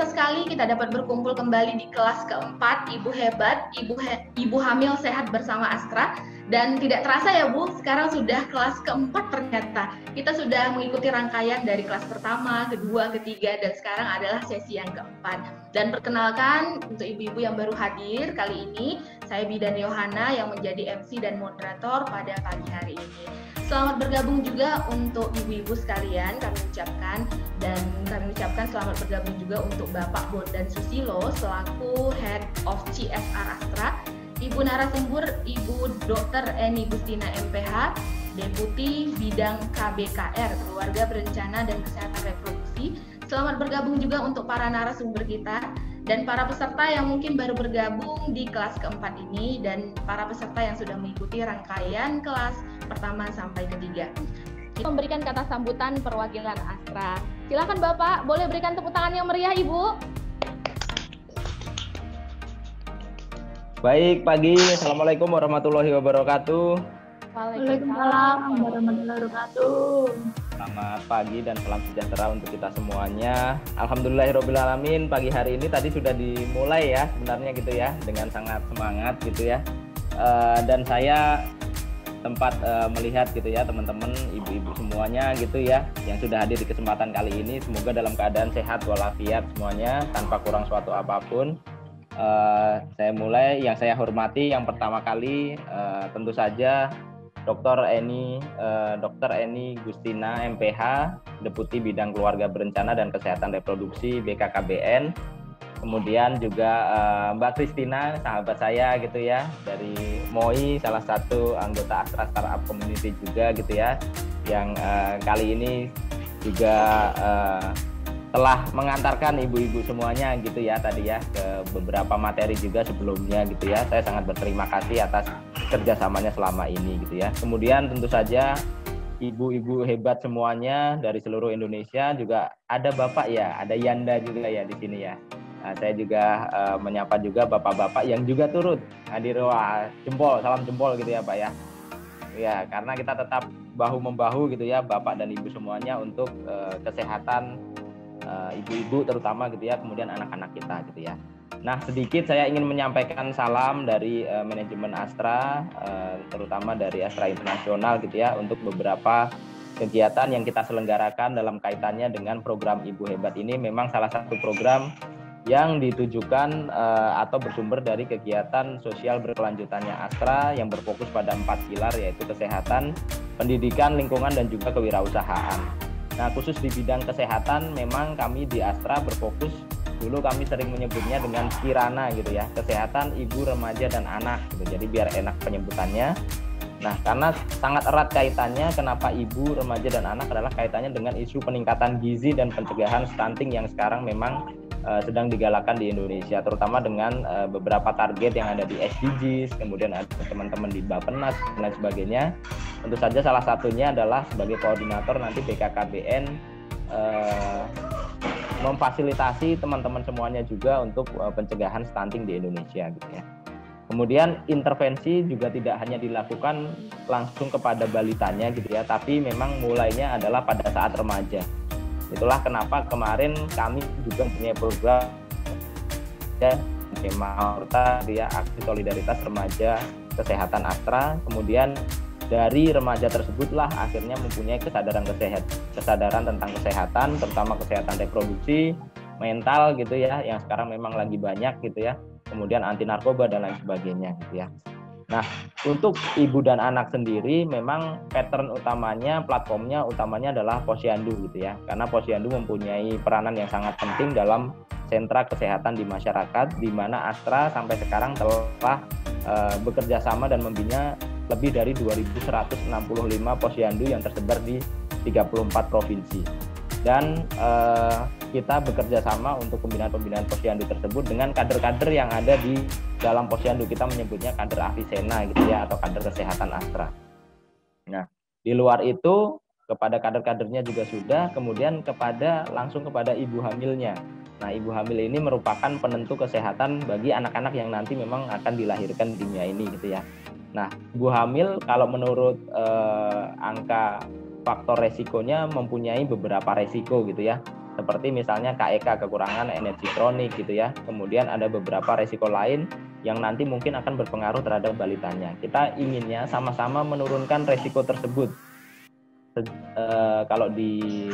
biasa sekali kita dapat berkumpul kembali di kelas keempat Ibu Hebat, Ibu Hamil Sehat bersama Astra. Dan tidak terasa ya Bu, sekarang sudah kelas keempat ternyata. Kita sudah mengikuti rangkaian dari kelas pertama, kedua, ketiga, dan sekarang adalah sesi yang keempat. Dan perkenalkan untuk ibu-ibu yang baru hadir kali ini, saya Bidan Yohana yang menjadi MC dan moderator pada pagi hari ini. Selamat bergabung juga untuk ibu-ibu sekalian kami ucapkan, dan kami ucapkan selamat bergabung juga untuk Bapak Bondan Susilo selaku Head of CSR Astra, Ibu narasumber Ibu Dr. Eni Gustina MPH, Deputi Bidang KBKR, Keluarga Berencana dan Kesehatan Reproduksi. Selamat bergabung juga untuk para narasumber kita dan para peserta yang mungkin baru bergabung di kelas keempat ini dan para peserta yang sudah mengikuti rangkaian kelas pertama sampai ketiga. Kita memberikan kata sambutan perwakilan Astra. Silakan Bapak, boleh berikan tepuk tangan yang meriah Ibu. Baik, pagi. Assalamualaikum warahmatullahi wabarakatuh. Waalaikumsalam warahmatullahi wabarakatuh. Selamat pagi dan salam sejahtera untuk kita semuanya. Alhamdulillahirrabbilalamin, pagi hari ini tadi sudah dimulai ya sebenarnya gitu ya, dengan sangat semangat gitu ya. Dan saya sempat melihat gitu ya teman-teman, ibu-ibu semuanya gitu ya, yang sudah hadir di kesempatan kali ini. Semoga dalam keadaan sehat walafiat semuanya, tanpa kurang suatu apapun. Saya mulai, yang saya hormati yang pertama kali tentu saja Dr. Eni Gustina MPH, Deputi Bidang Keluarga Berencana dan Kesehatan Reproduksi BKKBN. Kemudian juga Mbak Kristina, sahabat saya gitu ya, dari MOI, salah satu anggota Astra Startup Community juga gitu ya, yang kali ini juga telah mengantarkan ibu-ibu semuanya gitu ya tadi ya ke beberapa materi juga sebelumnya gitu ya. Saya sangat berterima kasih atas kerjasamanya selama ini gitu ya. Kemudian tentu saja ibu-ibu hebat semuanya dari seluruh Indonesia, juga ada Bapak ya, ada Yanda juga ya di sini ya. Nah, saya juga menyapa juga bapak-bapak yang juga turut hadir. Wah, jempol, salam jempol gitu ya Pak ya. Ya, karena kita tetap bahu-membahu gitu ya Bapak dan Ibu semuanya untuk kesehatan ibu-ibu terutama gitu ya, kemudian anak-anak kita gitu ya. Nah, sedikit saya ingin menyampaikan salam dari manajemen Astra, terutama dari Astra Internasional gitu ya, untuk beberapa kegiatan yang kita selenggarakan dalam kaitannya dengan program Ibu Hebat ini. Memang salah satu program yang ditujukan atau bersumber dari kegiatan sosial berkelanjutannya Astra yang berfokus pada 4 pilar, yaitu kesehatan, pendidikan, lingkungan, dan juga kewirausahaan. Nah, khusus di bidang kesehatan memang kami di Astra berfokus, dulu kami sering menyebutnya dengan Kirana gitu ya, kesehatan ibu, remaja, dan anak gitu. Jadi biar enak penyebutannya. Nah, karena sangat erat kaitannya, kenapa ibu, remaja, dan anak adalah kaitannya dengan isu peningkatan gizi dan pencegahan stunting yang sekarang memang sedang digalakan di Indonesia, terutama dengan beberapa target yang ada di SDGs, kemudian ada teman-teman di Bappenas dan lain sebagainya. Tentu saja salah satunya adalah sebagai koordinator nanti BKKBN memfasilitasi teman-teman semuanya juga untuk pencegahan stunting di Indonesia gitu ya. Kemudian intervensi juga tidak hanya dilakukan langsung kepada balitanya gitu ya, tapi memang mulainya adalah pada saat remaja. Itulah kenapa kemarin kami juga mempunyai program ya, skema dia aksi solidaritas remaja kesehatan Astra. Kemudian dari remaja tersebutlah akhirnya mempunyai kesadaran tentang kesehatan, terutama kesehatan reproduksi, mental gitu ya, yang sekarang memang lagi banyak gitu ya. Kemudian anti narkoba dan lain sebagainya gitu ya. Nah, untuk ibu dan anak sendiri memang pattern utamanya, platformnya utamanya adalah Posyandu gitu ya. Karena Posyandu mempunyai peranan yang sangat penting dalam sentra kesehatan di masyarakat, di mana Astra sampai sekarang telah bekerja sama dan membina lebih dari 2.165 Posyandu yang tersebar di 34 provinsi. Dan kita bekerja sama untuk pembinaan Posyandu tersebut dengan kader-kader yang ada di dalam Posyandu. Kita menyebutnya kader Avicenna gitu ya, atau kader kesehatan Astra. Nah, di luar itu kepada kader-kadernya juga sudah, kemudian langsung kepada ibu hamilnya. Nah, ibu hamil ini merupakan penentu kesehatan bagi anak-anak yang nanti memang akan dilahirkan di dunia ini gitu ya. Nah, ibu hamil kalau menurut angka faktor resikonya mempunyai beberapa resiko gitu ya. seperti misalnya KEK, kekurangan energi kronik gitu ya. Kemudian ada beberapa resiko lain yang nanti mungkin akan berpengaruh terhadap balitanya. Kita inginnya sama-sama menurunkan resiko tersebut. Kalau di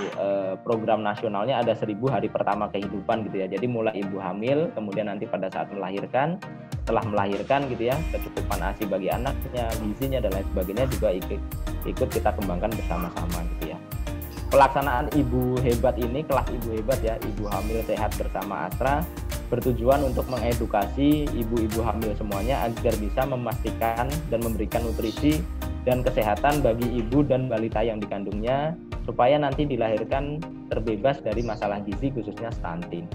program nasionalnya ada 1000 hari pertama kehidupan gitu ya. Jadi mulai ibu hamil, kemudian nanti pada saat melahirkan, setelah melahirkan gitu ya, kecukupan ASI bagi anaknya, gizinya dan lain sebagainya juga ikut kita kembangkan bersama-sama gitu ya. Pelaksanaan Ibu Hebat ini, kelas Ibu Hebat ya, Ibu Hamil Sehat bersama Astra, bertujuan untuk mengedukasi ibu-ibu hamil semuanya agar bisa memastikan dan memberikan nutrisi dan kesehatan bagi ibu dan balita yang dikandungnya, supaya nanti dilahirkan terbebas dari masalah gizi khususnya stunting.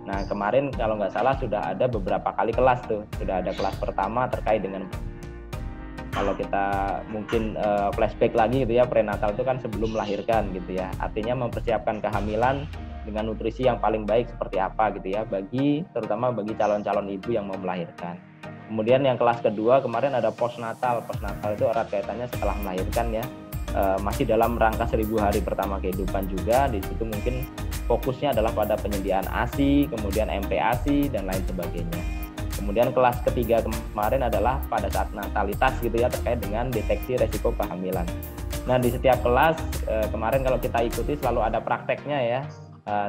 Nah, kemarin kalau nggak salah sudah ada beberapa kali kelas tuh. Sudah ada kelas pertama terkait dengan, kalau kita mungkin flashback lagi gitu ya, prenatal itu kan sebelum melahirkan gitu ya. Artinya mempersiapkan kehamilan dengan nutrisi yang paling baik seperti apa gitu ya, terutama bagi calon-calon ibu yang mau melahirkan. Kemudian yang kelas kedua kemarin ada postnatal. Postnatal itu erat kaitannya setelah melahirkan ya. Masih dalam rangka 1000 hari pertama kehidupan juga. Di situ mungkin fokusnya adalah pada penyediaan ASI, kemudian MPASI dan lain sebagainya. Kemudian kelas ketiga kemarin adalah pada saat natalitas gitu ya, terkait dengan deteksi resiko kehamilan. Nah, di setiap kelas kemarin kalau kita ikuti selalu ada prakteknya ya.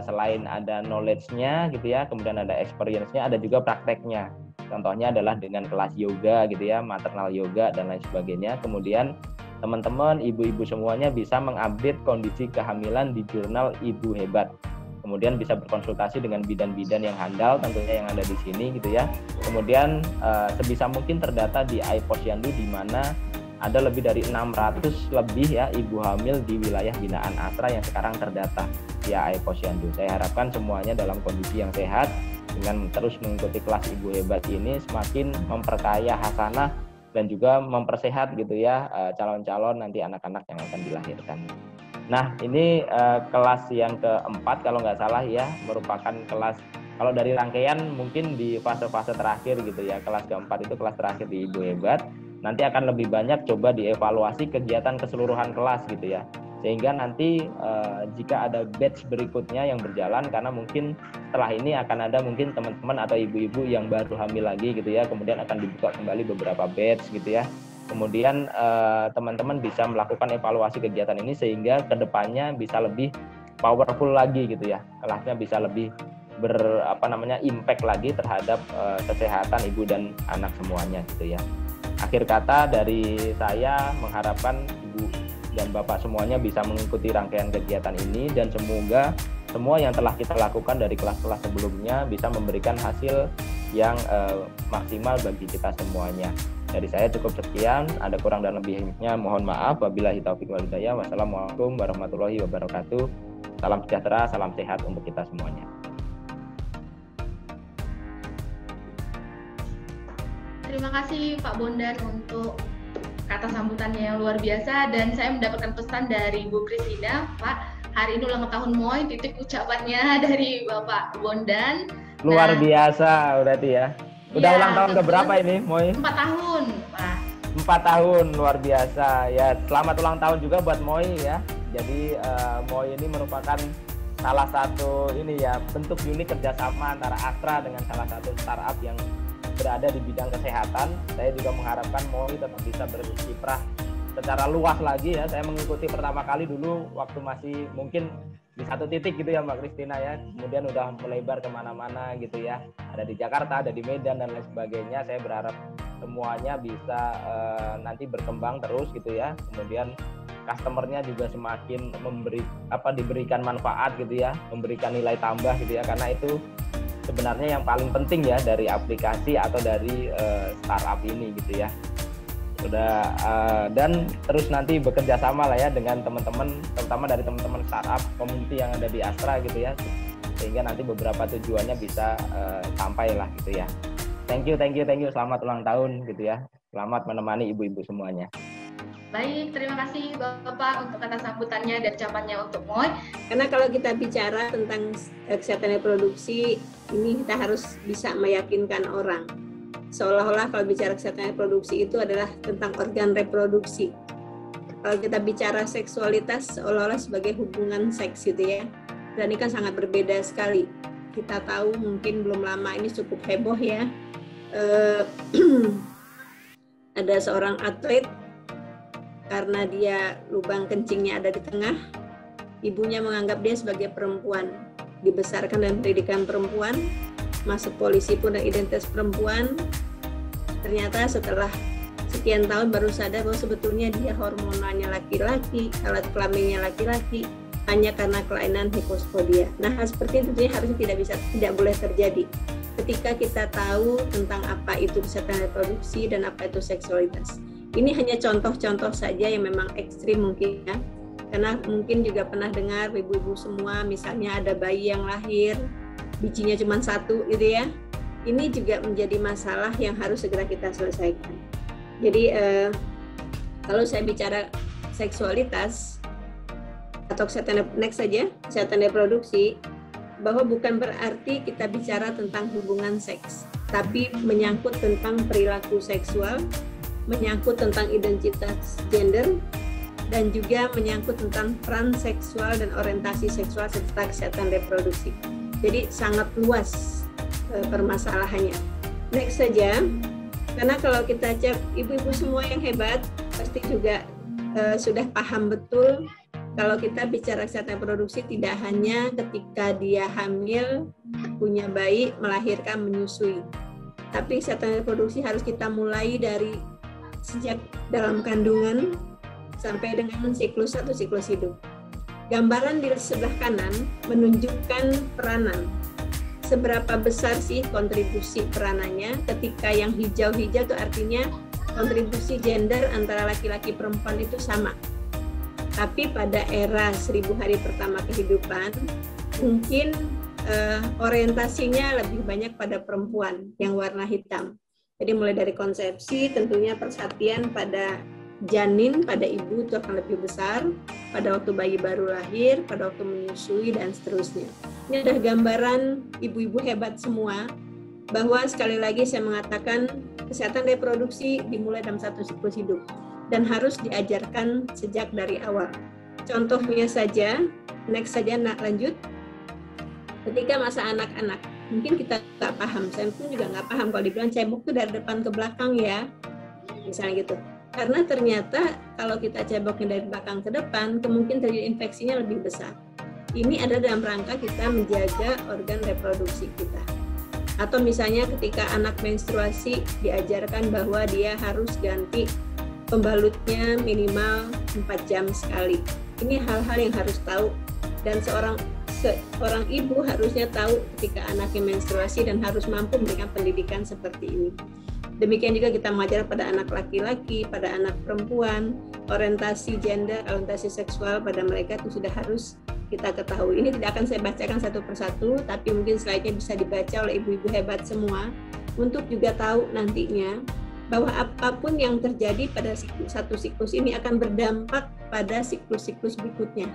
Selain ada knowledge-nya gitu ya, kemudian ada experience-nya, ada juga prakteknya. Contohnya adalah dengan kelas yoga gitu ya, maternal yoga dan lain sebagainya. Kemudian teman-teman, ibu-ibu semuanya bisa mengupdate kondisi kehamilan di jurnal Ibu Hebat. Kemudian bisa berkonsultasi dengan bidan-bidan yang handal tentunya yang ada di sini gitu ya. Kemudian sebisa mungkin terdata di iPosyandu, di mana ada lebih dari 600 lebih ya ibu hamil di wilayah binaan Astra yang sekarang terdata via iPosyandu. Saya harapkan semuanya dalam kondisi yang sehat, dengan terus mengikuti kelas Ibu Hebat ini semakin memperkaya hasanah dan juga mempersehat gitu ya calon-calon nanti anak-anak yang akan dilahirkan. Nah, ini kelas yang keempat kalau nggak salah ya, merupakan kelas, kalau dari rangkaian mungkin di fase-fase terakhir gitu ya. Kelas keempat itu kelas terakhir di Ibu Hebat. Nanti akan lebih banyak coba dievaluasi kegiatan keseluruhan kelas gitu ya. Sehingga nanti jika ada batch berikutnya yang berjalan, karena mungkin setelah ini akan ada mungkin teman-teman atau ibu-ibu yang baru hamil lagi gitu ya, kemudian akan dibuka kembali beberapa batch gitu ya. Kemudian teman-teman bisa melakukan evaluasi kegiatan ini sehingga kedepannya bisa lebih powerful lagi gitu ya. Kelasnya bisa lebih impact lagi terhadap kesehatan ibu dan anak semuanya gitu ya. Akhir kata dari saya mengharapkan ibu dan bapak semuanya bisa mengikuti rangkaian kegiatan ini, dan semoga semua yang telah kita lakukan dari kelas-kelas sebelumnya bisa memberikan hasil yang maksimal bagi kita semuanya. Dari saya cukup sekian, ada kurang dan lebihnya mohon maaf. Wabillahi taufiq wal hidayah. Wassalamualaikum warahmatullahi wabarakatuh. Salam sejahtera, salam sehat untuk kita semuanya. Terima kasih Pak Bondan untuk kata sambutannya yang luar biasa, dan saya mendapatkan pesan dari Bu Kristina, Pak, hari ini ulang tahun MOI, titik ucapannya dari Bapak Bondan. Luar biasa berarti ya. Udah ya, ulang tahun keberapa ini MOI? 4 tahun, Pak. 4 tahun, luar biasa. Ya, selamat ulang tahun juga buat MOI ya. Jadi MOI ini merupakan salah satu bentuk unik kerjasama antara Astra dengan salah satu startup yang berada di bidang kesehatan. Saya juga mengharapkan MOI tetap bisa berkiprah secara luas lagi ya. Saya mengikuti pertama kali dulu waktu masih mungkin di satu titik gitu ya Mbak Kristina ya. Kemudian udah melebar kemana-mana gitu ya. Ada di Jakarta, ada di Medan dan lain sebagainya. Saya berharap semuanya bisa nanti berkembang terus gitu ya. Kemudian customernya juga semakin diberikan manfaat gitu ya, memberikan nilai tambah gitu ya, karena itu sebenarnya yang paling penting ya dari aplikasi atau dari startup ini gitu ya. Dan terus nanti bekerja sama lah ya dengan teman-teman, terutama dari teman-teman startup community yang ada di Astra gitu ya, sehingga nanti beberapa tujuannya bisa sampai lah gitu ya. Thank you, selamat ulang tahun gitu ya, selamat menemani ibu-ibu semuanya. Baik, terima kasih Bapak untuk kata sambutannya dan ucapannya untuk MOI. Karena kalau kita bicara tentang kesehatan reproduksi, ini kita harus bisa meyakinkan orang. Seolah-olah kalau bicara kesehatan reproduksi itu adalah tentang organ reproduksi. Kalau kita bicara seksualitas, seolah-olah sebagai hubungan seks gitu ya. Dan ini kan sangat berbeda sekali. Kita tahu mungkin belum lama ini cukup heboh ya. Ada seorang atlet, karena dia lubang kencingnya ada di tengah, ibunya menganggap dia sebagai perempuan, dibesarkan dalam pendidikan perempuan, masuk polisi pun dengan identitas perempuan. Ternyata setelah sekian tahun baru sadar bahwa sebetulnya dia hormonalnya laki-laki, alat kelaminnya laki-laki, hanya karena kelainan hipospodia. Nah, hal seperti itu tentunya harusnya tidak boleh terjadi. Ketika kita tahu tentang apa itu kesehatan reproduksi dan apa itu seksualitas. Ini hanya contoh-contoh saja yang memang ekstrim mungkin ya. Karena mungkin juga pernah dengar ibu-ibu semua, misalnya ada bayi yang lahir, bijinya cuma satu gitu ya. Ini juga menjadi masalah yang harus segera kita selesaikan. Jadi kalau saya bicara seksualitas atau kesehatan next saja, kesehatan reproduksi, bahwa bukan berarti kita bicara tentang hubungan seks, tapi menyangkut tentang perilaku seksual, menyangkut tentang identitas gender, dan juga menyangkut tentang peran seksual dan orientasi seksual serta kesehatan reproduksi. Jadi sangat luas permasalahannya. Next saja, karena kalau kita cek ibu-ibu semua yang hebat, pasti juga sudah paham betul kalau kita bicara kesehatan reproduksi tidak hanya ketika dia hamil, punya bayi, melahirkan, menyusui. Tapi kesehatan reproduksi harus kita mulai dari sejak dalam kandungan sampai dengan siklus 1 siklus hidup. Gambaran di sebelah kanan menunjukkan peranan. Seberapa besar sih kontribusi peranannya? Ketika yang hijau-hijau itu artinya kontribusi gender antara laki-laki perempuan itu sama. Tapi pada era 1000 hari pertama kehidupan, mungkin orientasinya lebih banyak pada perempuan yang warna hitam. Jadi mulai dari konsepsi, tentunya persatian pada janin, pada ibu itu akan lebih besar, pada waktu bayi baru lahir, pada waktu menyusui, dan seterusnya. Ini adalah gambaran ibu-ibu hebat semua, bahwa sekali lagi saya mengatakan kesehatan reproduksi dimulai dalam 1 siklus hidup. Dan harus diajarkan sejak dari awal. Contohnya saja, next saja lanjut. Ketika masa anak-anak, mungkin kita nggak paham, saya pun juga nggak paham kalau dibilang cebok itu dari depan ke belakang ya, misalnya gitu. Karena ternyata kalau kita ceboknya dari belakang ke depan, kemungkinan terjadi infeksinya lebih besar. Ini ada dalam rangka kita menjaga organ reproduksi kita. Atau misalnya ketika anak menstruasi diajarkan bahwa dia harus ganti pembalutnya minimal 4 jam sekali. Ini hal-hal yang harus tahu, dan seorang ibu harusnya tahu ketika anaknya menstruasi dan harus mampu memberikan pendidikan seperti ini. Demikian juga kita mengajar pada anak laki-laki, pada anak perempuan, orientasi gender, orientasi seksual pada mereka itu sudah harus kita ketahui. Ini tidak akan saya bacakan satu persatu, tapi mungkin slide-nya bisa dibaca oleh ibu-ibu hebat semua untuk juga tahu nantinya bahwa apapun yang terjadi pada satu siklus ini akan berdampak pada siklus-siklus berikutnya.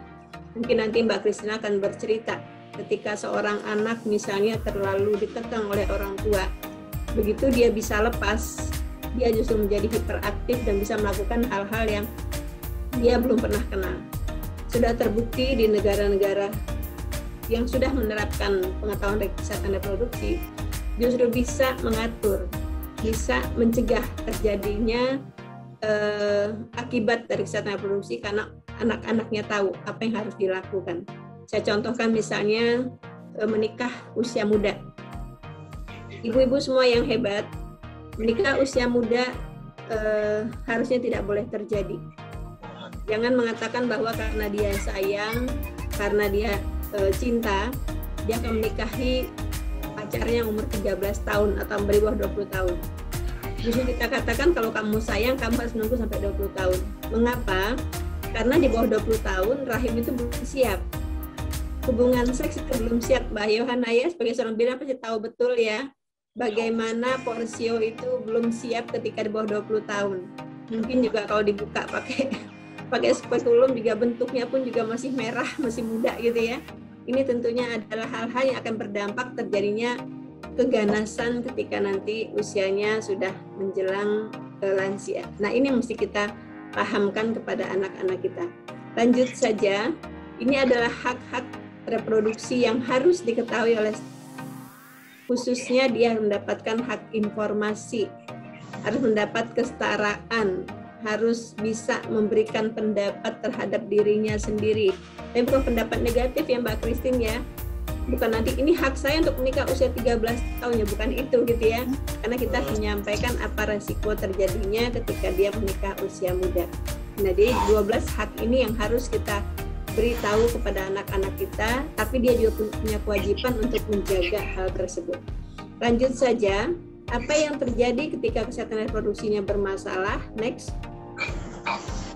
Mungkin nanti Mbak Kristina akan bercerita ketika seorang anak misalnya terlalu dikekang oleh orang tua, begitu dia bisa lepas, dia justru menjadi hiperaktif dan bisa melakukan hal-hal yang dia belum pernah kenal. Sudah terbukti di negara-negara yang sudah menerapkan pengetahuan kesehatan reproduksi, justru bisa mengatur, bisa mencegah terjadinya akibat dari kesehatan reproduksi karena anak-anaknya tahu apa yang harus dilakukan. Saya contohkan misalnya menikah usia muda. Ibu-ibu semua yang hebat, menikah usia muda harusnya tidak boleh terjadi. Jangan mengatakan bahwa karena dia sayang, karena dia cinta, dia akan menikahi pacarnya yang umur 13 tahun atau beri bawah 20 tahun. Justru kita katakan kalau kamu sayang, kamu harus menunggu sampai 20 tahun. Mengapa? Karena di bawah 20 tahun, rahim itu belum siap. Hubungan seks itu belum siap. Mbak Yohana ya, sebagai seorang bidan pasti tahu betul ya, bagaimana porsio itu belum siap ketika di bawah 20 tahun. Mungkin juga kalau dibuka pakai spekulum juga bentuknya pun juga masih merah, masih muda gitu ya. Ini tentunya adalah hal-hal yang akan berdampak terjadinya keganasan ketika nanti usianya sudah menjelang lansia. Nah, ini mesti kita pahamkan kepada anak-anak kita. Lanjut saja, ini adalah hak-hak reproduksi yang harus diketahui oleh, khususnya dia mendapatkan hak informasi, harus mendapat kesetaraan, harus bisa memberikan pendapat terhadap dirinya sendiri. Tapi bukan pendapat negatif ya Mbak Christine ya. Bukan nanti ini hak saya untuk menikah usia 13 tahun ya, bukan itu gitu ya. Karena kita menyampaikan apa resiko terjadinya ketika dia menikah usia muda. Nah, jadi 12 hak ini yang harus kita beritahu kepada anak-anak kita, tapi dia juga punya kewajiban untuk menjaga hal tersebut. Lanjut saja, apa yang terjadi ketika kesehatan reproduksinya bermasalah? Next.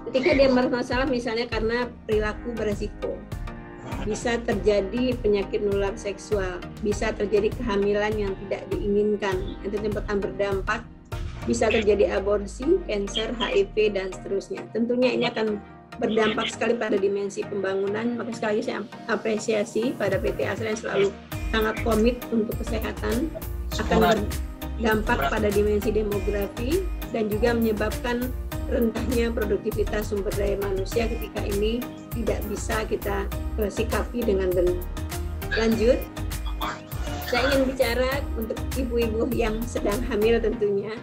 Ketika dia bermasalah misalnya karena perilaku beresiko, bisa terjadi penyakit menular seksual, bisa terjadi kehamilan yang tidak diinginkan, yang ternyata berdampak, bisa terjadi aborsi, kanker, HIV, dan seterusnya. Tentunya ini akan berdampak sekali pada dimensi pembangunan. Maka sekali lagi saya apresiasi pada PT Astra yang selalu sangat komit untuk kesehatan, akan berdampak pada dimensi demografi dan juga menyebabkan rendahnya produktivitas sumber daya manusia ketika ini tidak bisa kita sikapi dengan benar. Lanjut, saya ingin bicara untuk ibu-ibu yang sedang hamil tentunya,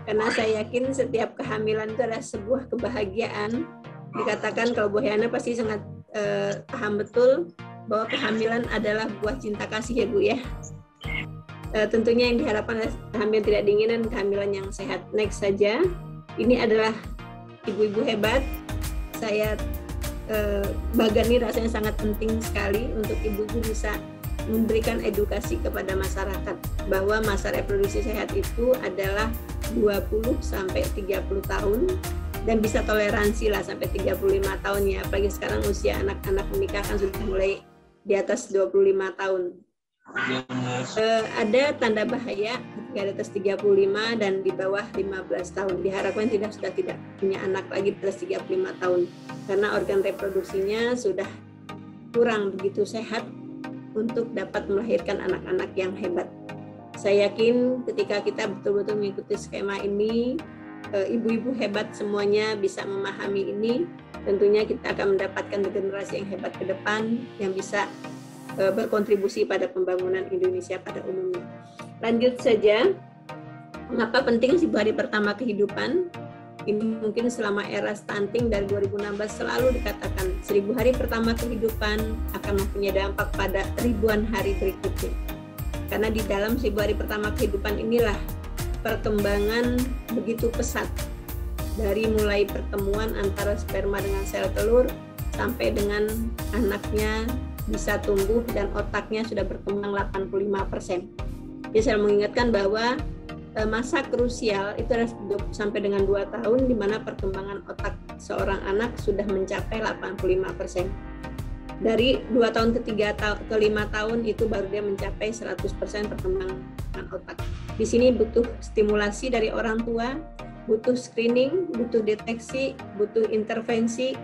karena saya yakin setiap kehamilan itu adalah sebuah kebahagiaan. Dikatakan kalau Bu Hana pasti sangat paham betul bahwa kehamilan adalah buah cinta kasih ya Bu ya. Tentunya yang diharapkan adalah kehamilan tidak diinginkan, kehamilan yang sehat. Next saja, ini adalah ibu-ibu hebat. Saya bagian ini rasanya sangat penting sekali untuk ibu-ibu bisa memberikan edukasi kepada masyarakat bahwa masa reproduksi sehat itu adalah 20 sampai 30 tahun dan bisa toleransi lah sampai 35 tahun ya. Apalagi sekarang usia anak-anak menikah kan sudah mulai di atas 25 tahun. Ada tanda bahaya ketika di atas 35 dan di bawah 15 tahun. Diharapkan sudah tidak punya anak lagi di atas 35 tahun karena organ reproduksinya sudah kurang begitu sehat untuk dapat melahirkan anak-anak yang hebat. Saya yakin ketika kita betul-betul mengikuti skema ini, ibu-ibu hebat semuanya bisa memahami ini. Tentunya kita akan mendapatkan generasi yang hebat ke depan yang bisa berkontribusi pada pembangunan Indonesia pada umumnya. Lanjut saja, mengapa penting 1000 hari pertama kehidupan? Ini mungkin selama era stunting dari 2016 selalu dikatakan 1000 hari pertama kehidupan akan mempunyai dampak pada ribuan hari berikutnya. Karena di dalam 1000 hari pertama kehidupan inilah perkembangan begitu pesat, dari mulai pertemuan antara sperma dengan sel telur sampai dengan anaknya bisa tumbuh dan otaknya sudah berkembang 85%. Jadi saya mengingatkan bahwa masa krusial itu adalah sampai dengan 2 tahun di mana perkembangan otak seorang anak sudah mencapai 85%. Dari 2 tahun ke 5 tahun itu baru dia mencapai 100% perkembangan otak. Di sini butuh stimulasi dari orang tua, butuh screening, butuh deteksi, butuh intervensi.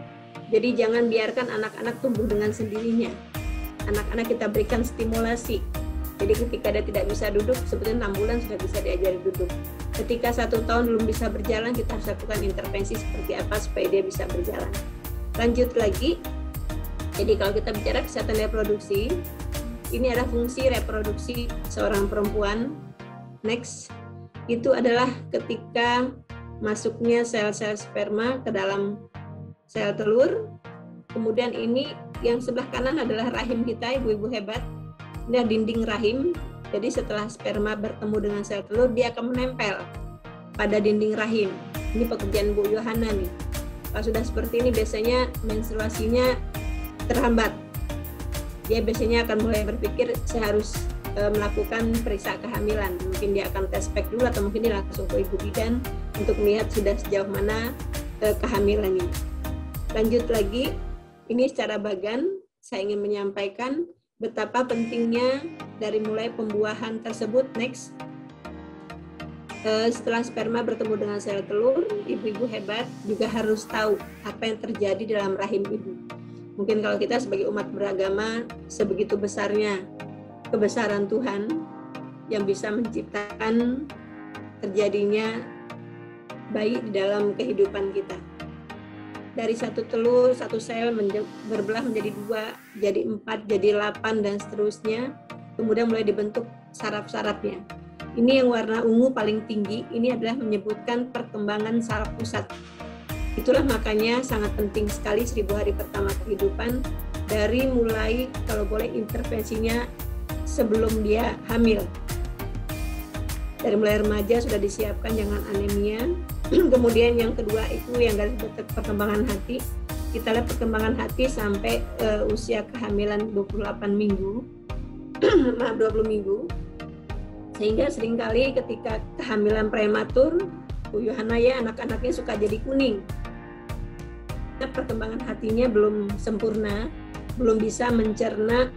Jadi jangan biarkan anak-anak tumbuh dengan sendirinya. Anak-anak kita berikan stimulasi. Jadi ketika dia tidak bisa duduk, sebetulnya 6 bulan sudah bisa diajari duduk. Ketika 1 tahun belum bisa berjalan, kita harus lakukan intervensi seperti apa supaya dia bisa berjalan. Lanjut lagi. Jadi kalau kita bicara kesehatan reproduksi, ini adalah fungsi reproduksi seorang perempuan. Next, itu adalah ketika masuknya sel-sel sperma ke dalam sel telur. Kemudian ini yang sebelah kanan adalah rahim kita, ibu-ibu hebat. Ini dinding rahim. Jadi setelah sperma bertemu dengan sel telur, dia akan menempel pada dinding rahim. Ini pekerjaan Bu Yohana nih. Kalau sudah seperti ini biasanya menstruasinya terhambat. Dia biasanya akan mulai berpikir saya harus melakukan periksa kehamilan. Mungkin dia akan tes pack dulu atau mungkin dia langsung ke ibu bidan untuk melihat sudah sejauh mana kehamilannya. Lanjut lagi, ini secara bagan saya ingin menyampaikan betapa pentingnya dari mulai pembuahan tersebut. Next, setelah sperma bertemu dengan sel telur, ibu-ibu hebat juga harus tahu apa yang terjadi dalam rahim ibu. Mungkin kalau kita sebagai umat beragama, sebegitu besarnya kebesaran Tuhan yang bisa menciptakan terjadinya bayi di dalam kehidupan kita. dari satu telur, satu sel berbelah menjadi 2, jadi 4, jadi 8, dan seterusnya. Kemudian mulai dibentuk saraf-sarafnya. Ini yang warna ungu paling tinggi, ini adalah menyebutkan perkembangan saraf pusat. Itulah makanya sangat penting sekali 1000 hari pertama kehidupan, dari mulai kalau boleh intervensinya sebelum dia hamil. Dari mulai remaja sudah disiapkan jangan anemia. Kemudian yang kedua itu yang dari perkembangan hati. Kita lihat perkembangan hati sampai usia kehamilan 28 minggu. Maaf, 20 minggu. Sehingga seringkali ketika kehamilan prematur, Bu Yohana ya, anak-anaknya suka jadi kuning. Perkembangan hatinya belum sempurna, belum bisa mencerna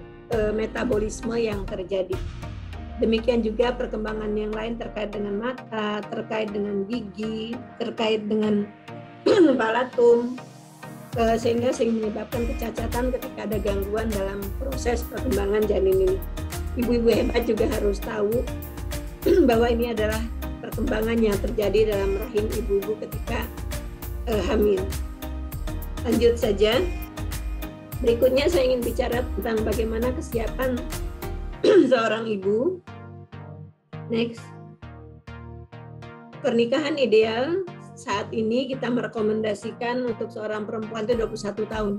metabolisme yang terjadi. Demikian juga perkembangan yang lain terkait dengan mata, terkait dengan gigi, terkait dengan palatum, sehingga menyebabkan kecacatan ketika ada gangguan dalam proses perkembangan janin ini. Ibu-ibu hebat juga harus tahu bahwa ini adalah perkembangan yang terjadi dalam rahim ibu-ibu ketika hamil. Lanjut saja. Berikutnya saya ingin bicara tentang bagaimana kesiapan seorang ibu. Next. Pernikahan ideal saat ini kita merekomendasikan untuk seorang perempuan itu 21 tahun.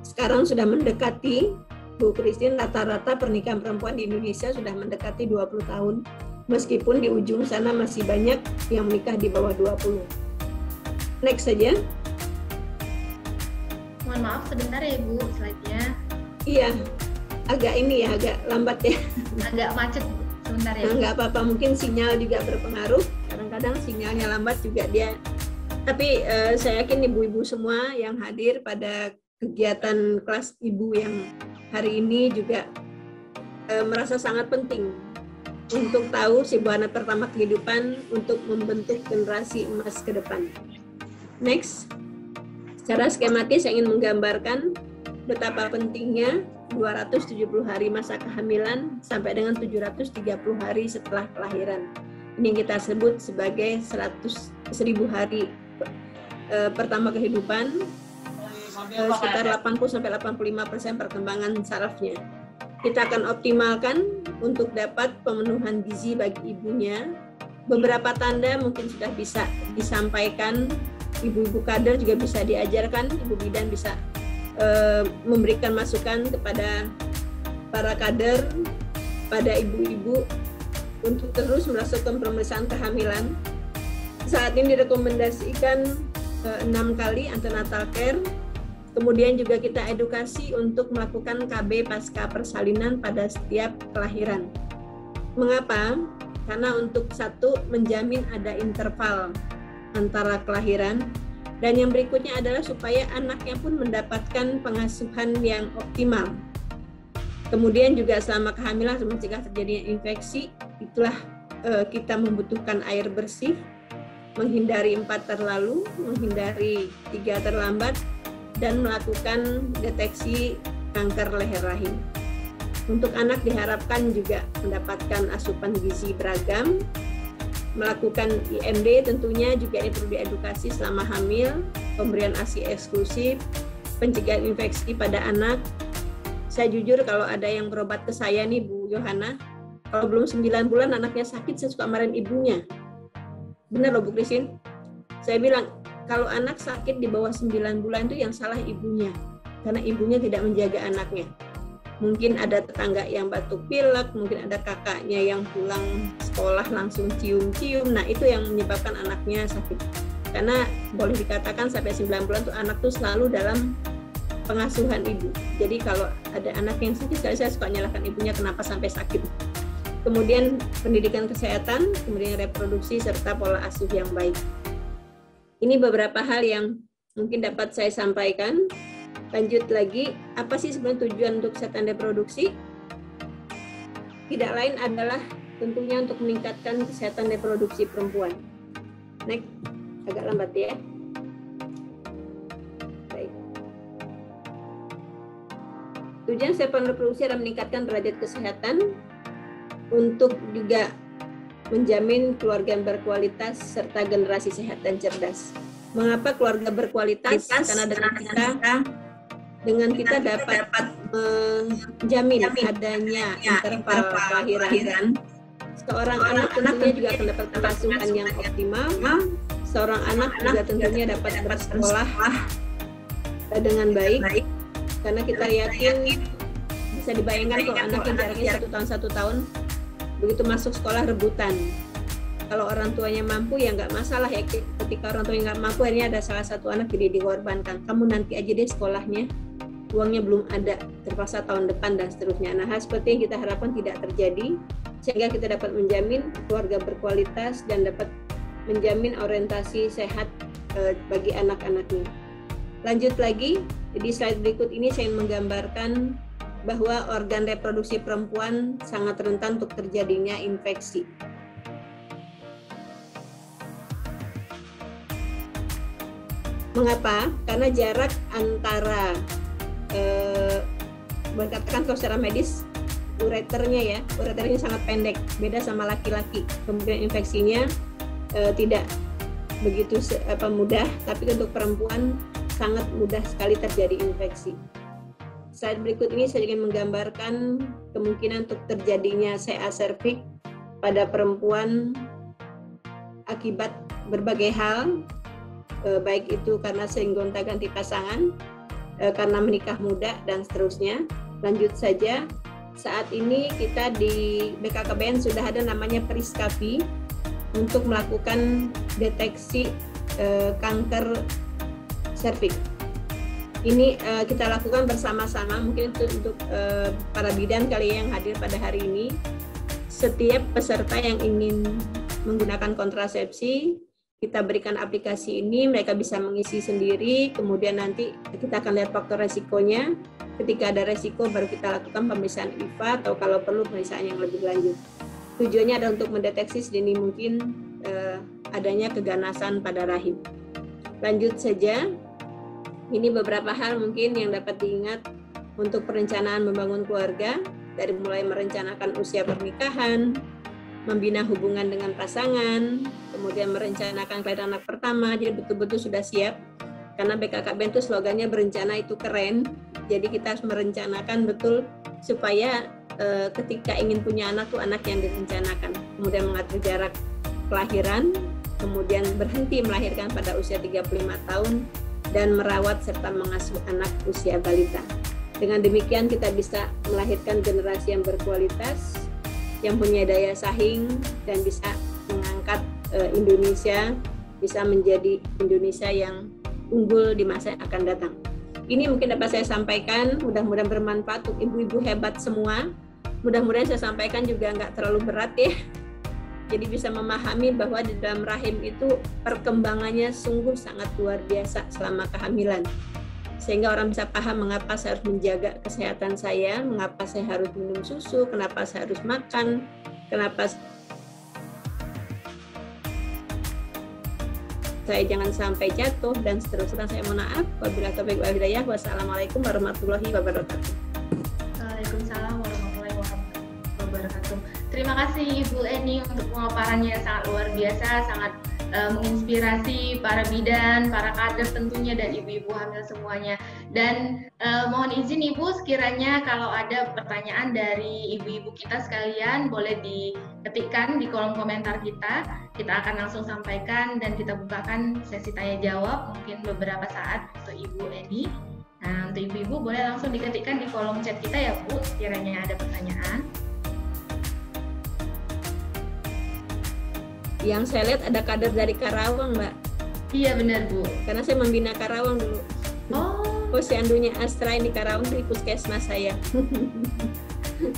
Sekarang sudah mendekati, Bu Christine, rata-rata pernikahan perempuan di Indonesia sudah mendekati 20 tahun. Meskipun di ujung sana masih banyak yang menikah di bawah 20. Next saja. Mohon maaf sebentar ya Ibu, slide-nya. Iya, agak ini ya, agak lambat ya. Agak macet sebentar ya. Nah, nggak apa-apa, mungkin sinyal juga berpengaruh. Kadang-kadang sinyalnya lambat juga dia. Tapi saya yakin ibu-ibu semua yang hadir pada kegiatan kelas ibu yang hari ini juga merasa sangat penting untuk tahu si buana pertama kehidupan untuk membentuk generasi emas ke depan. Next. Secara skematis saya ingin menggambarkan betapa pentingnya 270 hari masa kehamilan sampai dengan 730 hari setelah kelahiran. Ini yang kita sebut sebagai 1000 hari pertama kehidupan, sekitar 80-85% perkembangan sarafnya. Kita akan optimalkan untuk dapat pemenuhan gizi bagi ibunya. Beberapa tanda mungkin sudah bisa disampaikan, ibu-ibu kader juga bisa diajarkan, ibu bidan bisa memberikan masukan kepada para kader, pada ibu-ibu untuk terus melakukan pemeriksaan kehamilan. Saat ini direkomendasikan 6 kali antenatal care. Kemudian juga kita edukasi untuk melakukan KB pasca persalinan pada setiap kelahiran. Mengapa? Karena untuk satu, menjamin ada interval antara kelahiran, dan yang berikutnya adalah supaya anaknya pun mendapatkan pengasuhan yang optimal. Kemudian juga selama kehamilan mencegah terjadinya infeksi, itulah kita membutuhkan air bersih, menghindari 4 terlalu, menghindari 3 terlambat, dan melakukan deteksi kanker leher rahim. Untuk anak diharapkan juga mendapatkan asupan gizi beragam, melakukan IMD tentunya juga ini perlu diedukasi selama hamil, pemberian ASI eksklusif, pencegahan infeksi pada anak. Saya jujur kalau ada yang berobat ke saya nih Bu Yohana, kalau belum 9 bulan anaknya sakit, saya suka marahin ibunya. Benar loh Bu Christine? Saya bilang, kalau anak sakit di bawah 9 bulan itu yang salah ibunya, karena ibunya tidak menjaga anaknya. Mungkin ada tetangga yang batuk pilek, mungkin ada kakaknya yang pulang sekolah langsung cium-cium, nah itu yang menyebabkan anaknya sakit. Karena boleh dikatakan sampai 9 bulan tuh anak tuh selalu dalam pengasuhan ibu. Jadi kalau ada anak yang sakit, saya suka nyalahkan ibunya kenapa sampai sakit. Kemudian pendidikan kesehatan, kemudian reproduksi, serta pola asuh yang baik. Ini beberapa hal yang mungkin dapat saya sampaikan. Lanjut lagi, apa sih sebenarnya tujuan untuk kesehatan reproduksi? Tidak lain adalah tentunya untuk meningkatkan kesehatan reproduksi perempuan. Next, agak lambat ya. Baik. Tujuan kesehatan reproduksi adalah meningkatkan derajat kesehatan untuk juga menjamin keluarga yang berkualitas serta generasi sehat dan cerdas. Mengapa keluarga berkualitas? Karena dengan kita dapat menjamin adanya interval kelahiran, seorang anak tentunya juga akan dapat pengasuhan yang optimal. Seorang anak juga tentunya dapat bersekolah dengan baik, karena kita yakin bisa dibayangkan kalau anak yang jaraknya 1 tahun begitu masuk sekolah rebutan. Kalau orang tuanya mampu ya nggak masalah ya, ketika orang tuanya nggak mampu akhirnya ada salah satu anak jadi dikorbankan, kamu nanti aja deh sekolahnya, uangnya belum ada, terpaksa tahun depan dan seterusnya. Nah, hal seperti yang kita harapkan tidak terjadi, sehingga kita dapat menjamin keluarga berkualitas dan dapat menjamin orientasi sehat bagi anak-anaknya. Lanjut lagi, di slide berikut ini saya ingin menggambarkan bahwa organ reproduksi perempuan sangat rentan untuk terjadinya infeksi. Mengapa? Karena jarak antara berkatakan kalau secara medis ureternya sangat pendek, beda sama laki-laki. Kemudian infeksinya tidak begitu mudah, tapi untuk perempuan sangat mudah sekali terjadi infeksi. Slide berikut ini saya ingin menggambarkan kemungkinan untuk terjadinya CA cervix pada perempuan akibat berbagai hal, baik itu karena sering gonta-ganti pasangan, karena menikah muda, dan seterusnya. Lanjut saja, saat ini kita di BKKBN sudah ada namanya Periskapi untuk melakukan deteksi kanker serviks. Ini kita lakukan bersama-sama, mungkin untuk para bidan kali yang hadir pada hari ini. Setiap peserta yang ingin menggunakan kontrasepsi, kita berikan aplikasi ini, mereka bisa mengisi sendiri, kemudian nanti kita akan lihat faktor resikonya. Ketika ada resiko baru kita lakukan pemeriksaan IVA atau kalau perlu pemeriksaan yang lebih lanjut. Tujuannya adalah untuk mendeteksi sedini mungkin adanya keganasan pada rahim. Lanjut saja, ini beberapa hal mungkin yang dapat diingat untuk perencanaan membangun keluarga, dari mulai merencanakan usia pernikahan, membina hubungan dengan pasangan, kemudian merencanakan kelahiran anak pertama, jadi betul-betul sudah siap. Karena BKKBN itu slogannya berencana itu keren, jadi kita harus merencanakan betul supaya ketika ingin punya anak tuh anak yang direncanakan. Kemudian mengatur jarak kelahiran, kemudian berhenti melahirkan pada usia 35 tahun, dan merawat serta mengasuh anak usia balita. Dengan demikian kita bisa melahirkan generasi yang berkualitas, yang punya daya saing, dan bisa mengangkat Indonesia bisa menjadi Indonesia yang unggul di masa yang akan datang. Ini mungkin dapat saya sampaikan, mudah-mudahan bermanfaat untuk ibu-ibu hebat semua. Mudah-mudahan saya sampaikan juga nggak terlalu berat ya. Jadi bisa memahami bahwa di dalam rahim itu perkembangannya sungguh sangat luar biasa selama kehamilan. Sehingga orang bisa paham mengapa saya harus menjaga kesehatan saya, mengapa saya harus minum susu, kenapa saya harus makan, kenapa saya jangan sampai jatuh, dan seterusnya. Saya mohon maaf. Wabillahi taufiq wal hidayah. Wassalamualaikum warahmatullahi wabarakatuh. Waalaikumsalam warahmatullahi wabarakatuh. Terima kasih Ibu Eni untuk pemaparannya yang sangat luar biasa, sangat menginspirasi para bidan, para kader tentunya, dan ibu-ibu hamil semuanya. Dan mohon izin Ibu, sekiranya kalau ada pertanyaan dari ibu-ibu kita sekalian, boleh diketikkan di kolom komentar kita. Kita akan langsung sampaikan dan kita bukakan sesi tanya jawab mungkin beberapa saat untuk Ibu Eni. Nah, untuk ibu-ibu boleh langsung diketikkan di kolom chat kita ya Bu, sekiranya ada pertanyaan. Yang saya lihat ada kader dari Karawang, Mbak. Iya benar Bu. Karena saya membina Karawang dulu. Oh. Posyandunya Astra ini Karawang di puskesmas saya.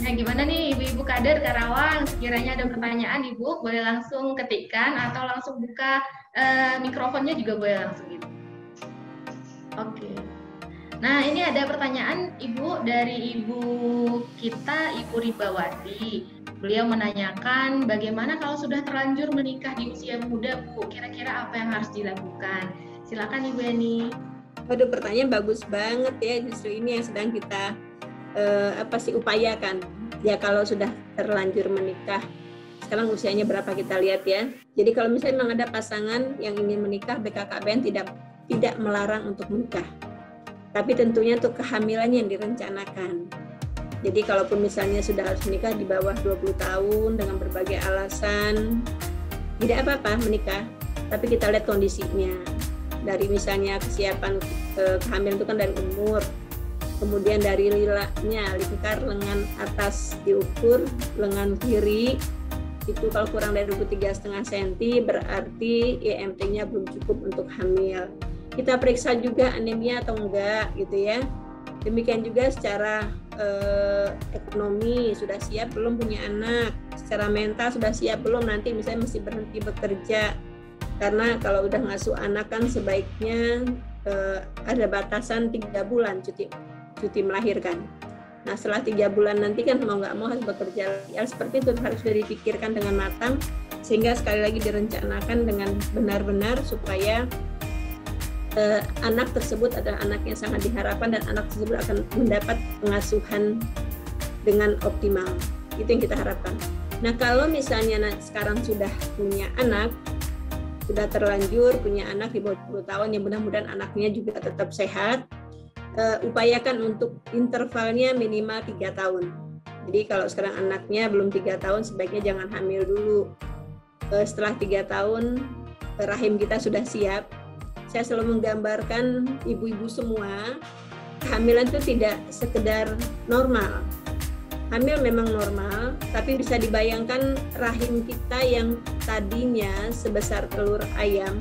Nah, gimana nih ibu-ibu kader Karawang? Sekiranya ada pertanyaan Ibu, boleh langsung ketikkan atau langsung buka mikrofonnya juga boleh langsung Ibu. Oke. Nah, ini ada pertanyaan Ibu dari Ibu kita, Ibu Ribawati. Beliau menanyakan bagaimana kalau sudah terlanjur menikah di usia muda, Bu? Kira-kira apa yang harus dilakukan? Silakan Ibu Eni. Waduh, pertanyaan bagus banget ya. Justru ini yang sedang kita upayakan. Ya kalau sudah terlanjur menikah sekarang usianya berapa kita lihat ya. Jadi kalau misalnya memang ada pasangan yang ingin menikah, BKKBN tidak melarang untuk menikah. Tapi tentunya untuk kehamilannya yang direncanakan. Jadi kalaupun misalnya sudah harus menikah di bawah 20 tahun dengan berbagai alasan, tidak apa-apa menikah. Tapi kita lihat kondisinya. Dari misalnya kesiapan kehamilan itu kan dari umur, kemudian dari lilaknya, lingkar lengan atas diukur, lengan kiri itu kalau kurang dari 23,5 cm berarti IMT-nya belum cukup untuk hamil. Kita periksa juga anemia atau enggak gitu ya. Demikian juga secara ekonomi sudah siap belum punya anak, secara mental sudah siap belum, nanti misalnya mesti berhenti bekerja. Karena kalau udah ngasuh anak kan sebaiknya ada batasan 3 bulan cuti melahirkan. Nah setelah 3 bulan nanti kan mau nggak mau harus bekerja. Ya, seperti itu harus dipikirkan dengan matang sehingga sekali lagi direncanakan dengan benar-benar supaya anak tersebut adalah anak yang sangat diharapkan dan anak tersebut akan mendapat pengasuhan dengan optimal. Itu yang kita harapkan. Nah kalau misalnya sekarang sudah punya anak, sudah terlanjur punya anak di bawah 20 tahun, yang mudah-mudahan anaknya juga tetap sehat, upayakan untuk intervalnya minimal 3 tahun. Jadi kalau sekarang anaknya belum 3 tahun, sebaiknya jangan hamil dulu. Setelah 3 tahun, rahim kita sudah siap. Saya selalu menggambarkan ibu-ibu semua, kehamilan itu tidak sekedar normal. Hamil memang normal, tapi bisa dibayangkan rahim kita yang tadinya sebesar telur ayam,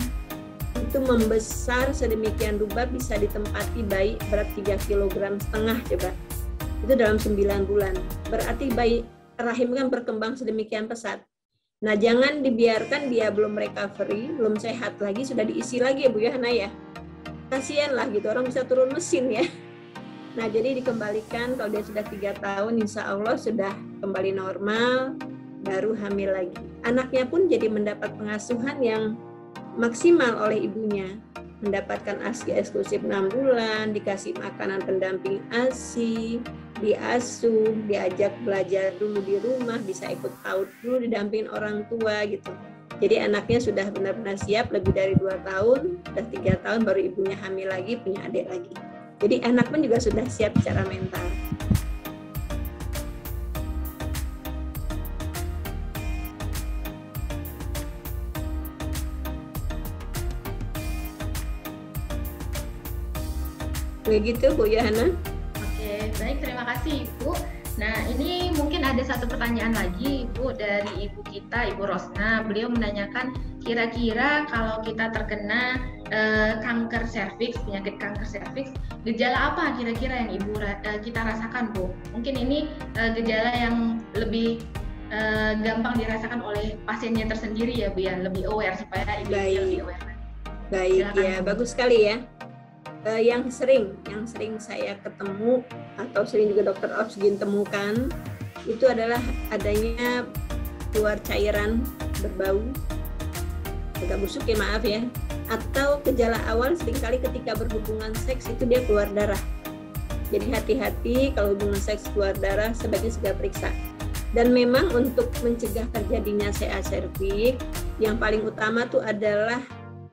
itu membesar sedemikian rupa bisa ditempati bayi berat 3,5 kg coba. Itu dalam 9 bulan. Berarti bayi rahim kan berkembang sedemikian pesat. Nah, jangan dibiarkan dia belum recovery, belum sehat lagi sudah diisi lagi ya Bu ya, Hana ya. Kasihan lah gitu, orang bisa turun mesin ya. Nah, jadi dikembalikan kalau dia sudah 3 tahun, insya Allah sudah kembali normal, baru hamil lagi. Anaknya pun jadi mendapat pengasuhan yang maksimal oleh ibunya, mendapatkan ASI eksklusif 6 bulan, dikasih makanan pendamping ASI, diasuh, diajak belajar dulu di rumah, bisa ikut PAUD dulu didampingin orang tua gitu. Jadi anaknya sudah benar-benar siap lebih dari 2 tahun, sudah 3 tahun baru ibunya hamil lagi, punya adik lagi. Jadi anak pun juga sudah siap secara mental. Begitu Bu Yohana. Oke, baik, terima kasih Ibu. Nah, ini mungkin ada satu pertanyaan lagi Ibu dari Ibu kita, Ibu Rosna. Beliau menanyakan kira-kira kalau kita terkena kanker serviks, penyakit kanker serviks, gejala apa kira-kira yang kita rasakan Bu? Mungkin ini gejala yang lebih gampang dirasakan oleh pasiennya tersendiri ya Bu ya, lebih aware supaya Ibu lebih aware. Baik ya, bagus sekali ya. Yang sering saya ketemu atau sering juga dokter obsgin temukan itu adalah adanya keluar cairan berbau, agak busuk ya maaf ya, atau gejala awal seringkali ketika berhubungan seks itu dia keluar darah. Jadi hati-hati kalau hubungan seks keluar darah, sebaiknya segera periksa. Dan memang untuk mencegah terjadinya CA serviks yang paling utama tuh adalah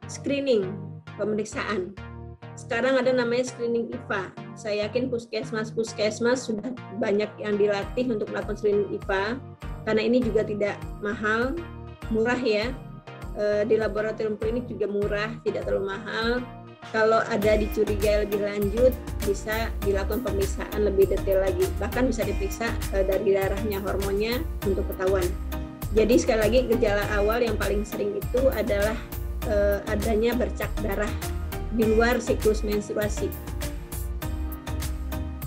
screening, pemeriksaan. Sekarang ada namanya screening IVA. Saya yakin puskesmas sudah banyak yang dilatih untuk melakukan screening IVA, karena ini juga tidak mahal, murah ya. Di laboratorium klinik juga murah, tidak terlalu mahal. Kalau ada dicurigai lebih lanjut, bisa dilakukan pemeriksaan lebih detail lagi. Bahkan bisa diperiksa dari darahnya, hormonnya untuk ketahuan. Jadi sekali lagi gejala awal yang paling sering itu adalah adanya bercak darah di luar siklus menstruasi.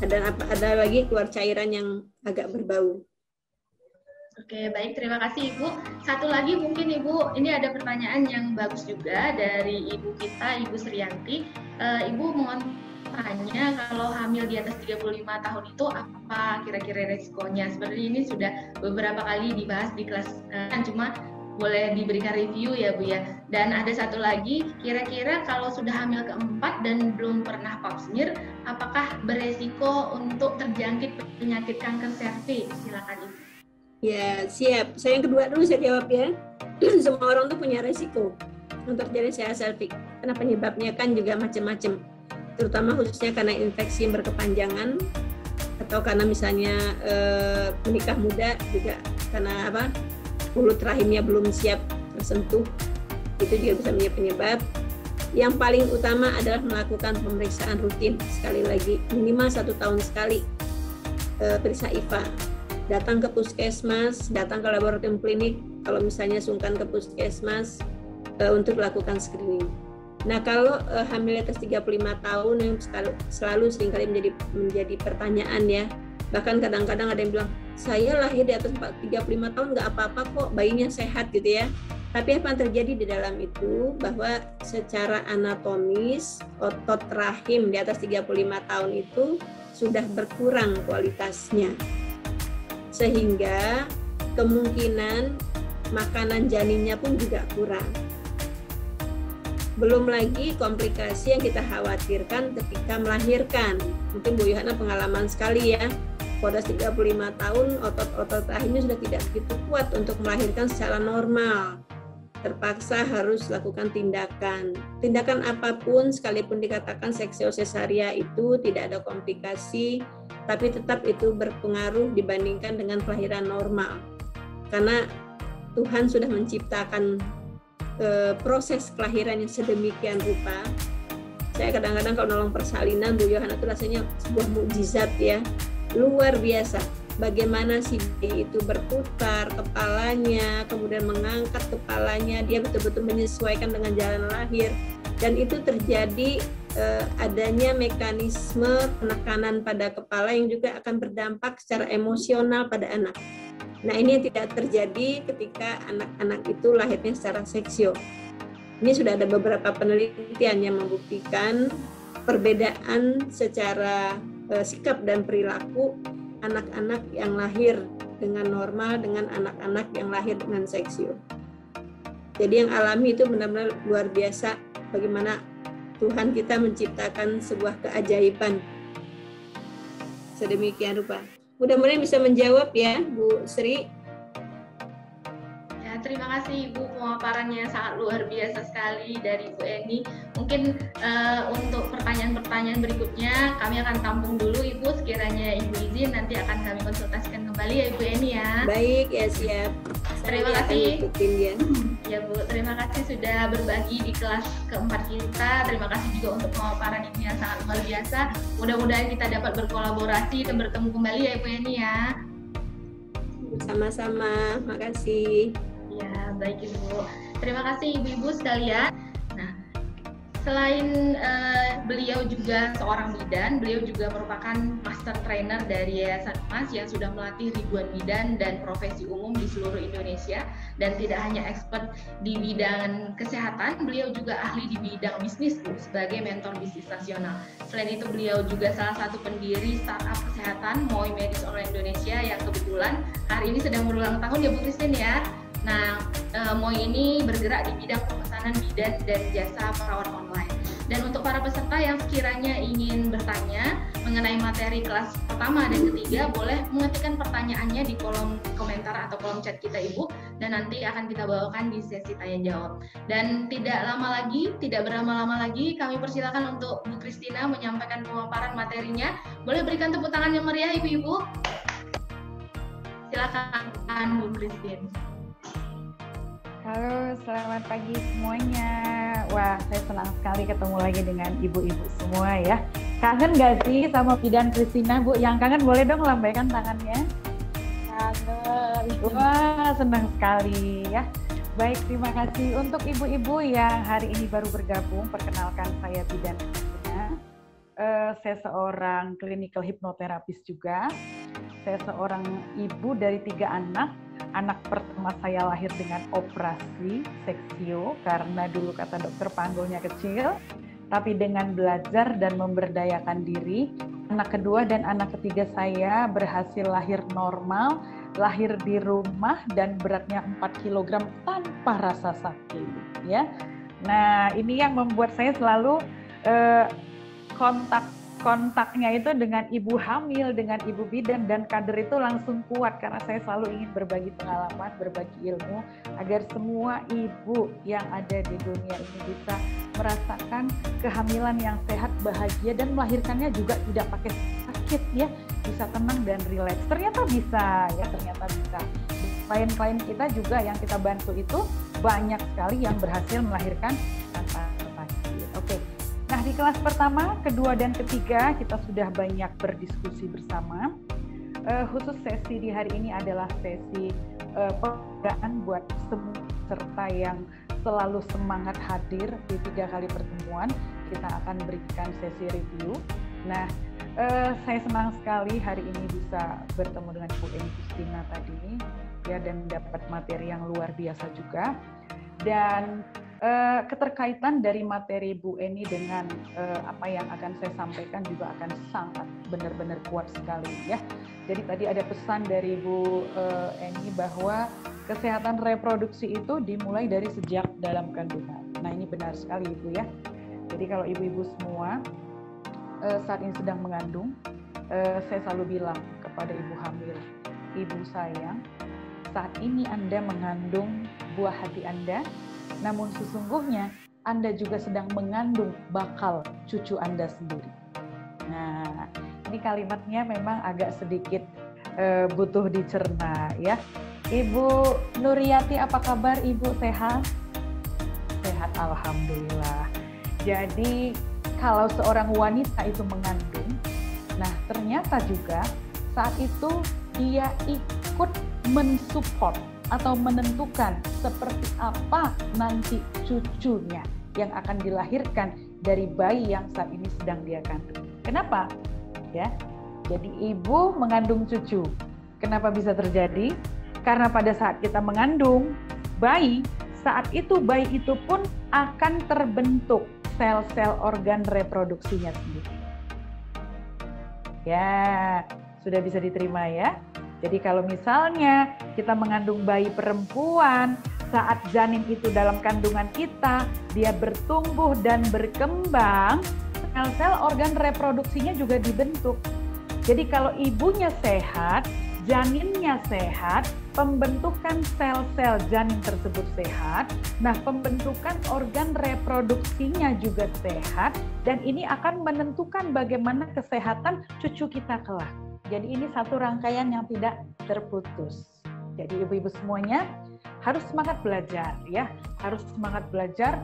Ada lagi keluar cairan yang agak berbau. Oke, baik, terima kasih Ibu. Satu lagi mungkin Ibu, ini ada pertanyaan yang bagus juga dari Ibu kita, Ibu Sriyanti. Ibu mau tanya kalau hamil di atas 35 tahun itu apa kira-kira resikonya? Sebenarnya ini sudah beberapa kali dibahas di kelas, cuma boleh diberikan review ya Bu ya. Dan ada satu lagi, kira-kira kalau sudah hamil keempat dan belum pernah pap smear, apakah beresiko untuk terjangkit penyakit kanker serviks? Silakan Ibu. Ya, siap. Saya yang kedua dulu saya jawab ya. Semua orang tuh punya resiko untuk terjadi CA pelvic. Karena penyebabnya kan juga macam-macam. Terutama khususnya karena infeksi yang berkepanjangan atau karena misalnya menikah muda, juga karena mulut rahimnya belum siap tersentuh, itu juga bisa menjadi penyebab. Yang paling utama adalah melakukan pemeriksaan rutin, sekali lagi minimal 1 tahun sekali, periksa IVA, datang ke puskesmas, datang ke laboratorium klinik kalau misalnya sungkan ke puskesmas untuk melakukan screening. Nah, kalau hamil atas 35 tahun yang selalu seringkali menjadi pertanyaan ya. Bahkan kadang-kadang ada yang bilang, saya lahir di atas 35 tahun nggak apa-apa kok, bayinya sehat gitu ya. Tapi apa yang terjadi di dalam itu, bahwa secara anatomis otot rahim di atas 35 tahun itu sudah berkurang kualitasnya. Sehingga kemungkinan makanan janinnya pun juga kurang. Belum lagi komplikasi yang kita khawatirkan ketika melahirkan. Mungkin Bu Yohana pengalaman sekali ya, pada 35 tahun otot-otot rahimnya sudah tidak begitu kuat untuk melahirkan secara normal. Terpaksa harus lakukan tindakan apapun, sekalipun dikatakan seksio sesaria itu tidak ada komplikasi, tapi tetap itu berpengaruh dibandingkan dengan kelahiran normal. Karena Tuhan sudah menciptakan proses kelahiran yang sedemikian rupa. Saya kadang-kadang kalau nolong persalinan Bu Yohana itu rasanya sebuah mukjizat ya, luar biasa. Bagaimana si bayi itu berputar kepalanya, kemudian mengangkat kepalanya, dia betul-betul menyesuaikan dengan jalan lahir, dan itu terjadi adanya mekanisme penekanan pada kepala yang juga akan berdampak secara emosional pada anak. Nah, ini yang tidak terjadi ketika anak-anak itu lahirnya secara seksio. Ini sudah ada beberapa penelitian yang membuktikan perbedaan secara sikap dan perilaku anak-anak yang lahir dengan normal dengan anak-anak yang lahir dengan seksio. Jadi yang alami itu benar-benar luar biasa, bagaimana Tuhan kita menciptakan sebuah keajaiban sedemikian rupa. Mudah-mudahan bisa menjawab ya Bu Sri. Ya, terima kasih Ibu, pemaparannya sangat luar biasa sekali dari Bu Eni. Mungkin untuk pertanyaan-pertanyaan berikutnya kami akan tampung dulu Ibu, sekiranya Ibu izin nanti akan kami konsultasikan kembali ya Ibu Eni ya. Baik ya, siap. Terima kasih. Ya. Ya Bu, terima kasih sudah berbagi di kelas keempat kita. Terima kasih juga untuk pemaparan ini yang sangat luar biasa. Mudah-mudahan kita dapat berkolaborasi dan bertemu kembali ya Ibu Eni ya. Sama-sama, makasih. Ya, baik Ibu. Terima kasih Ibu-Ibu sekalian. Nah, selain beliau juga seorang bidan, beliau juga merupakan master trainer dari Yayasan Emas yang sudah melatih ribuan bidan dan profesi umum di seluruh Indonesia. Dan tidak hanya expert di bidang kesehatan, beliau juga ahli di bidang bisnis Bu, sebagai mentor bisnis nasional. Selain itu beliau juga salah satu pendiri startup kesehatan Moi Medis Online Indonesia yang kebetulan hari ini sedang berulang tahun ya Bu Christine ya. Nah, Moi ini bergerak di bidang pemesanan bidan dan jasa perawat online. Dan untuk para peserta yang sekiranya ingin bertanya mengenai materi kelas pertama dan ketiga, boleh mengetikkan pertanyaannya di kolom komentar atau kolom chat kita Ibu, dan nanti akan kita bawakan di sesi tanya jawab. Dan tidak berlama-lama lagi, kami persilakan untuk Bu Christina menyampaikan pemaparan materinya. Boleh berikan tepuk tangan yang meriah Ibu-Ibu. Silakan Bu Christine. Halo, selamat pagi semuanya. Wah, saya senang sekali ketemu lagi dengan ibu-ibu semua ya. Kangen gak sih sama bidan Christina, Bu? Yang kangen boleh dong lambaikan tangannya. Kangen. Wah, senang sekali ya. Baik, terima kasih untuk ibu-ibu yang hari ini baru bergabung. Perkenalkan, saya bidan Christina. Saya seorang clinical hypnotherapist juga. Saya seorang ibu dari 3 anak. Anak pertama saya lahir dengan operasi seksio karena dulu kata dokter panggulnya kecil, tapi dengan belajar dan memberdayakan diri, anak kedua dan anak ketiga saya berhasil lahir normal, lahir di rumah dan beratnya 4 kg tanpa rasa sakit ya. Nah, ini yang membuat saya selalu kontak kontaknya itu dengan ibu hamil, dengan ibu bidan dan kader itu langsung kuat karena saya selalu ingin berbagi pengalaman, berbagi ilmu agar semua ibu yang ada di dunia ini bisa merasakan kehamilan yang sehat, bahagia dan melahirkannya juga tidak pakai sakit ya, bisa tenang dan rileks. Ternyata bisa ya, ternyata bisa. Klien-klien kita juga yang kita bantu itu banyak sekali yang berhasil melahirkan tanpa sakit. Oke. Nah, di kelas pertama, kedua, dan ketiga kita sudah banyak berdiskusi bersama. Khusus sesi di hari ini adalah sesi penghargaan buat semua peserta yang selalu semangat hadir di 3 kali pertemuan. Kita akan berikan sesi review. Nah, saya senang sekali hari ini bisa bertemu dengan Bu Eni Justina tadi, ya, dan dapat materi yang luar biasa juga. Dan keterkaitan dari materi Bu Eni dengan apa yang akan saya sampaikan juga akan sangat benar-benar kuat sekali ya. Jadi tadi ada pesan dari Bu Eni bahwa kesehatan reproduksi itu dimulai dari sejak dalam kandungan. Nah, ini benar sekali Ibu ya. Jadi kalau ibu-ibu semua saat ini sedang mengandung, saya selalu bilang kepada ibu hamil, ibu sayang, saat ini Anda mengandung buah hati Anda, namun sesungguhnya Anda juga sedang mengandung bakal cucu Anda sendiri. Nah, ini kalimatnya memang agak sedikit butuh dicerna ya. Ibu Nuriyati, apa kabar Ibu? Sehat? Sehat, alhamdulillah. Jadi kalau seorang wanita itu mengandung, nah ternyata juga saat itu dia ikut mensupport atau menentukan seperti apa nanti cucunya yang akan dilahirkan dari bayi yang saat ini sedang dia kandung. Kenapa? Ya, jadi ibu mengandung cucu. Kenapa bisa terjadi? Karena pada saat kita mengandung bayi, saat itu bayi itu pun akan terbentuk sel-sel organ reproduksinya sendiri. Ya, sudah bisa diterima ya. Jadi kalau misalnya kita mengandung bayi perempuan, saat janin itu dalam kandungan kita, dia bertumbuh dan berkembang, sel-sel organ reproduksinya juga dibentuk. Jadi kalau ibunya sehat, janinnya sehat, pembentukan sel-sel janin tersebut sehat, nah pembentukan organ reproduksinya juga sehat, dan ini akan menentukan bagaimana kesehatan cucu kita kelak. Jadi ini satu rangkaian yang tidak terputus. Jadi ibu-ibu semuanya harus semangat belajar ya, harus semangat belajar,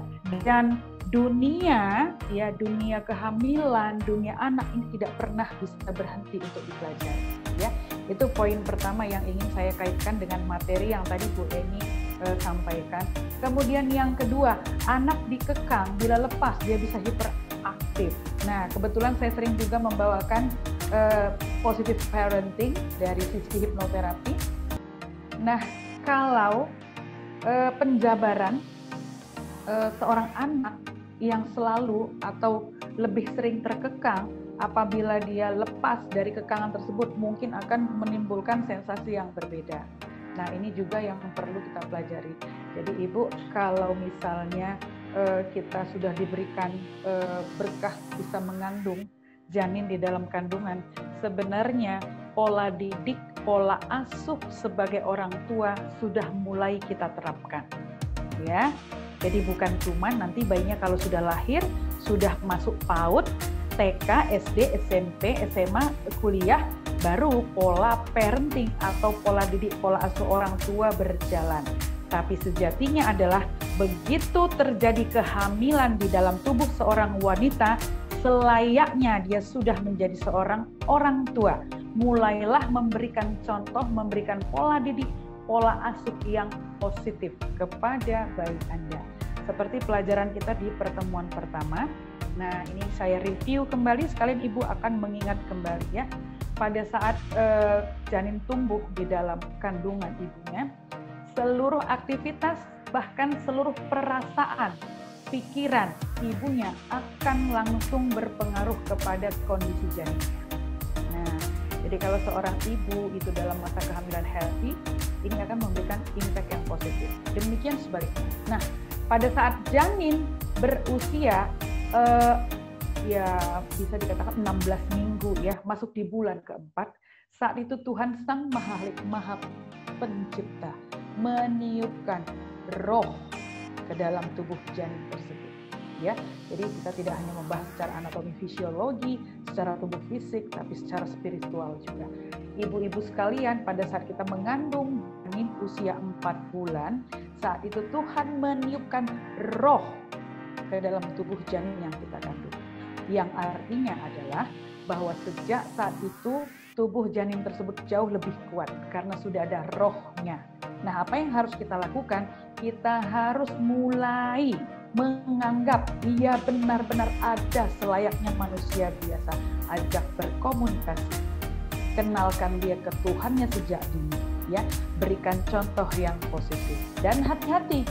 dan dunia ya, dunia kehamilan, dunia anak ini tidak pernah bisa berhenti untuk dipelajari ya. Itu poin pertama yang ingin saya kaitkan dengan materi yang tadi Bu Eni sampaikan. Kemudian yang kedua, anak dikekang, bila lepas dia bisa hiperaktif. Nah, kebetulan saya sering juga membawakan positive parenting dari sisi hipnoterapi. Nah, kalau penjabaran seorang anak yang selalu atau lebih sering terkekang, apabila dia lepas dari kekangan tersebut mungkin akan menimbulkan sensasi yang berbeda. Nah, ini juga yang perlu kita pelajari. Jadi ibu, kalau misalnya kita sudah diberikan berkah bisa mengandung janin di dalam kandungan, sebenarnya pola didik, pola asuh sebagai orang tua sudah mulai kita terapkan. Ya. Jadi bukan cuma nanti bayinya kalau sudah lahir, sudah masuk PAUD, TK, SD, SMP, SMA, kuliah, baru pola parenting atau pola didik, pola asuh orang tua berjalan. Tapi sejatinya adalah begitu terjadi kehamilan di dalam tubuh seorang wanita, selayaknya dia sudah menjadi seorang orang tua. Mulailah memberikan contoh, memberikan pola didik, pola asuh yang positif kepada bayi Anda. Seperti pelajaran kita di pertemuan pertama. Nah, ini saya review kembali, sekalian Ibu akan mengingat kembali ya. Pada saat janin tumbuh di dalam kandungan ibunya, seluruh aktivitas, bahkan seluruh perasaan, pikiran ibunya akan langsung berpengaruh kepada kondisi janinnya. Nah, jadi kalau seorang ibu itu dalam masa kehamilan healthy, ini akan memberikan impact yang positif. Demikian sebaliknya. Nah, pada saat janin berusia ya bisa dikatakan 16 minggu ya, masuk di bulan keempat. Saat itu Tuhan Sang Maha Pencipta meniupkan roh ke dalam tubuh janin tersebut. Ya, jadi kita tidak hanya membahas secara anatomi fisiologi, secara tubuh fisik, tapi secara spiritual juga. Ibu-ibu sekalian, pada saat kita mengandung janin usia 4 bulan, saat itu Tuhan meniupkan roh ke dalam tubuh janin yang kita kandung. Yang artinya adalah bahwa sejak saat itu tubuh janin tersebut jauh lebih kuat karena sudah ada rohnya. Nah, apa yang harus kita lakukan? Kita harus mulai menganggap dia benar-benar ada selayaknya manusia biasa. Ajak berkomunikasi. Kenalkan dia ke Tuhannya sejak dini. Ya, berikan contoh yang positif. Dan hati-hati,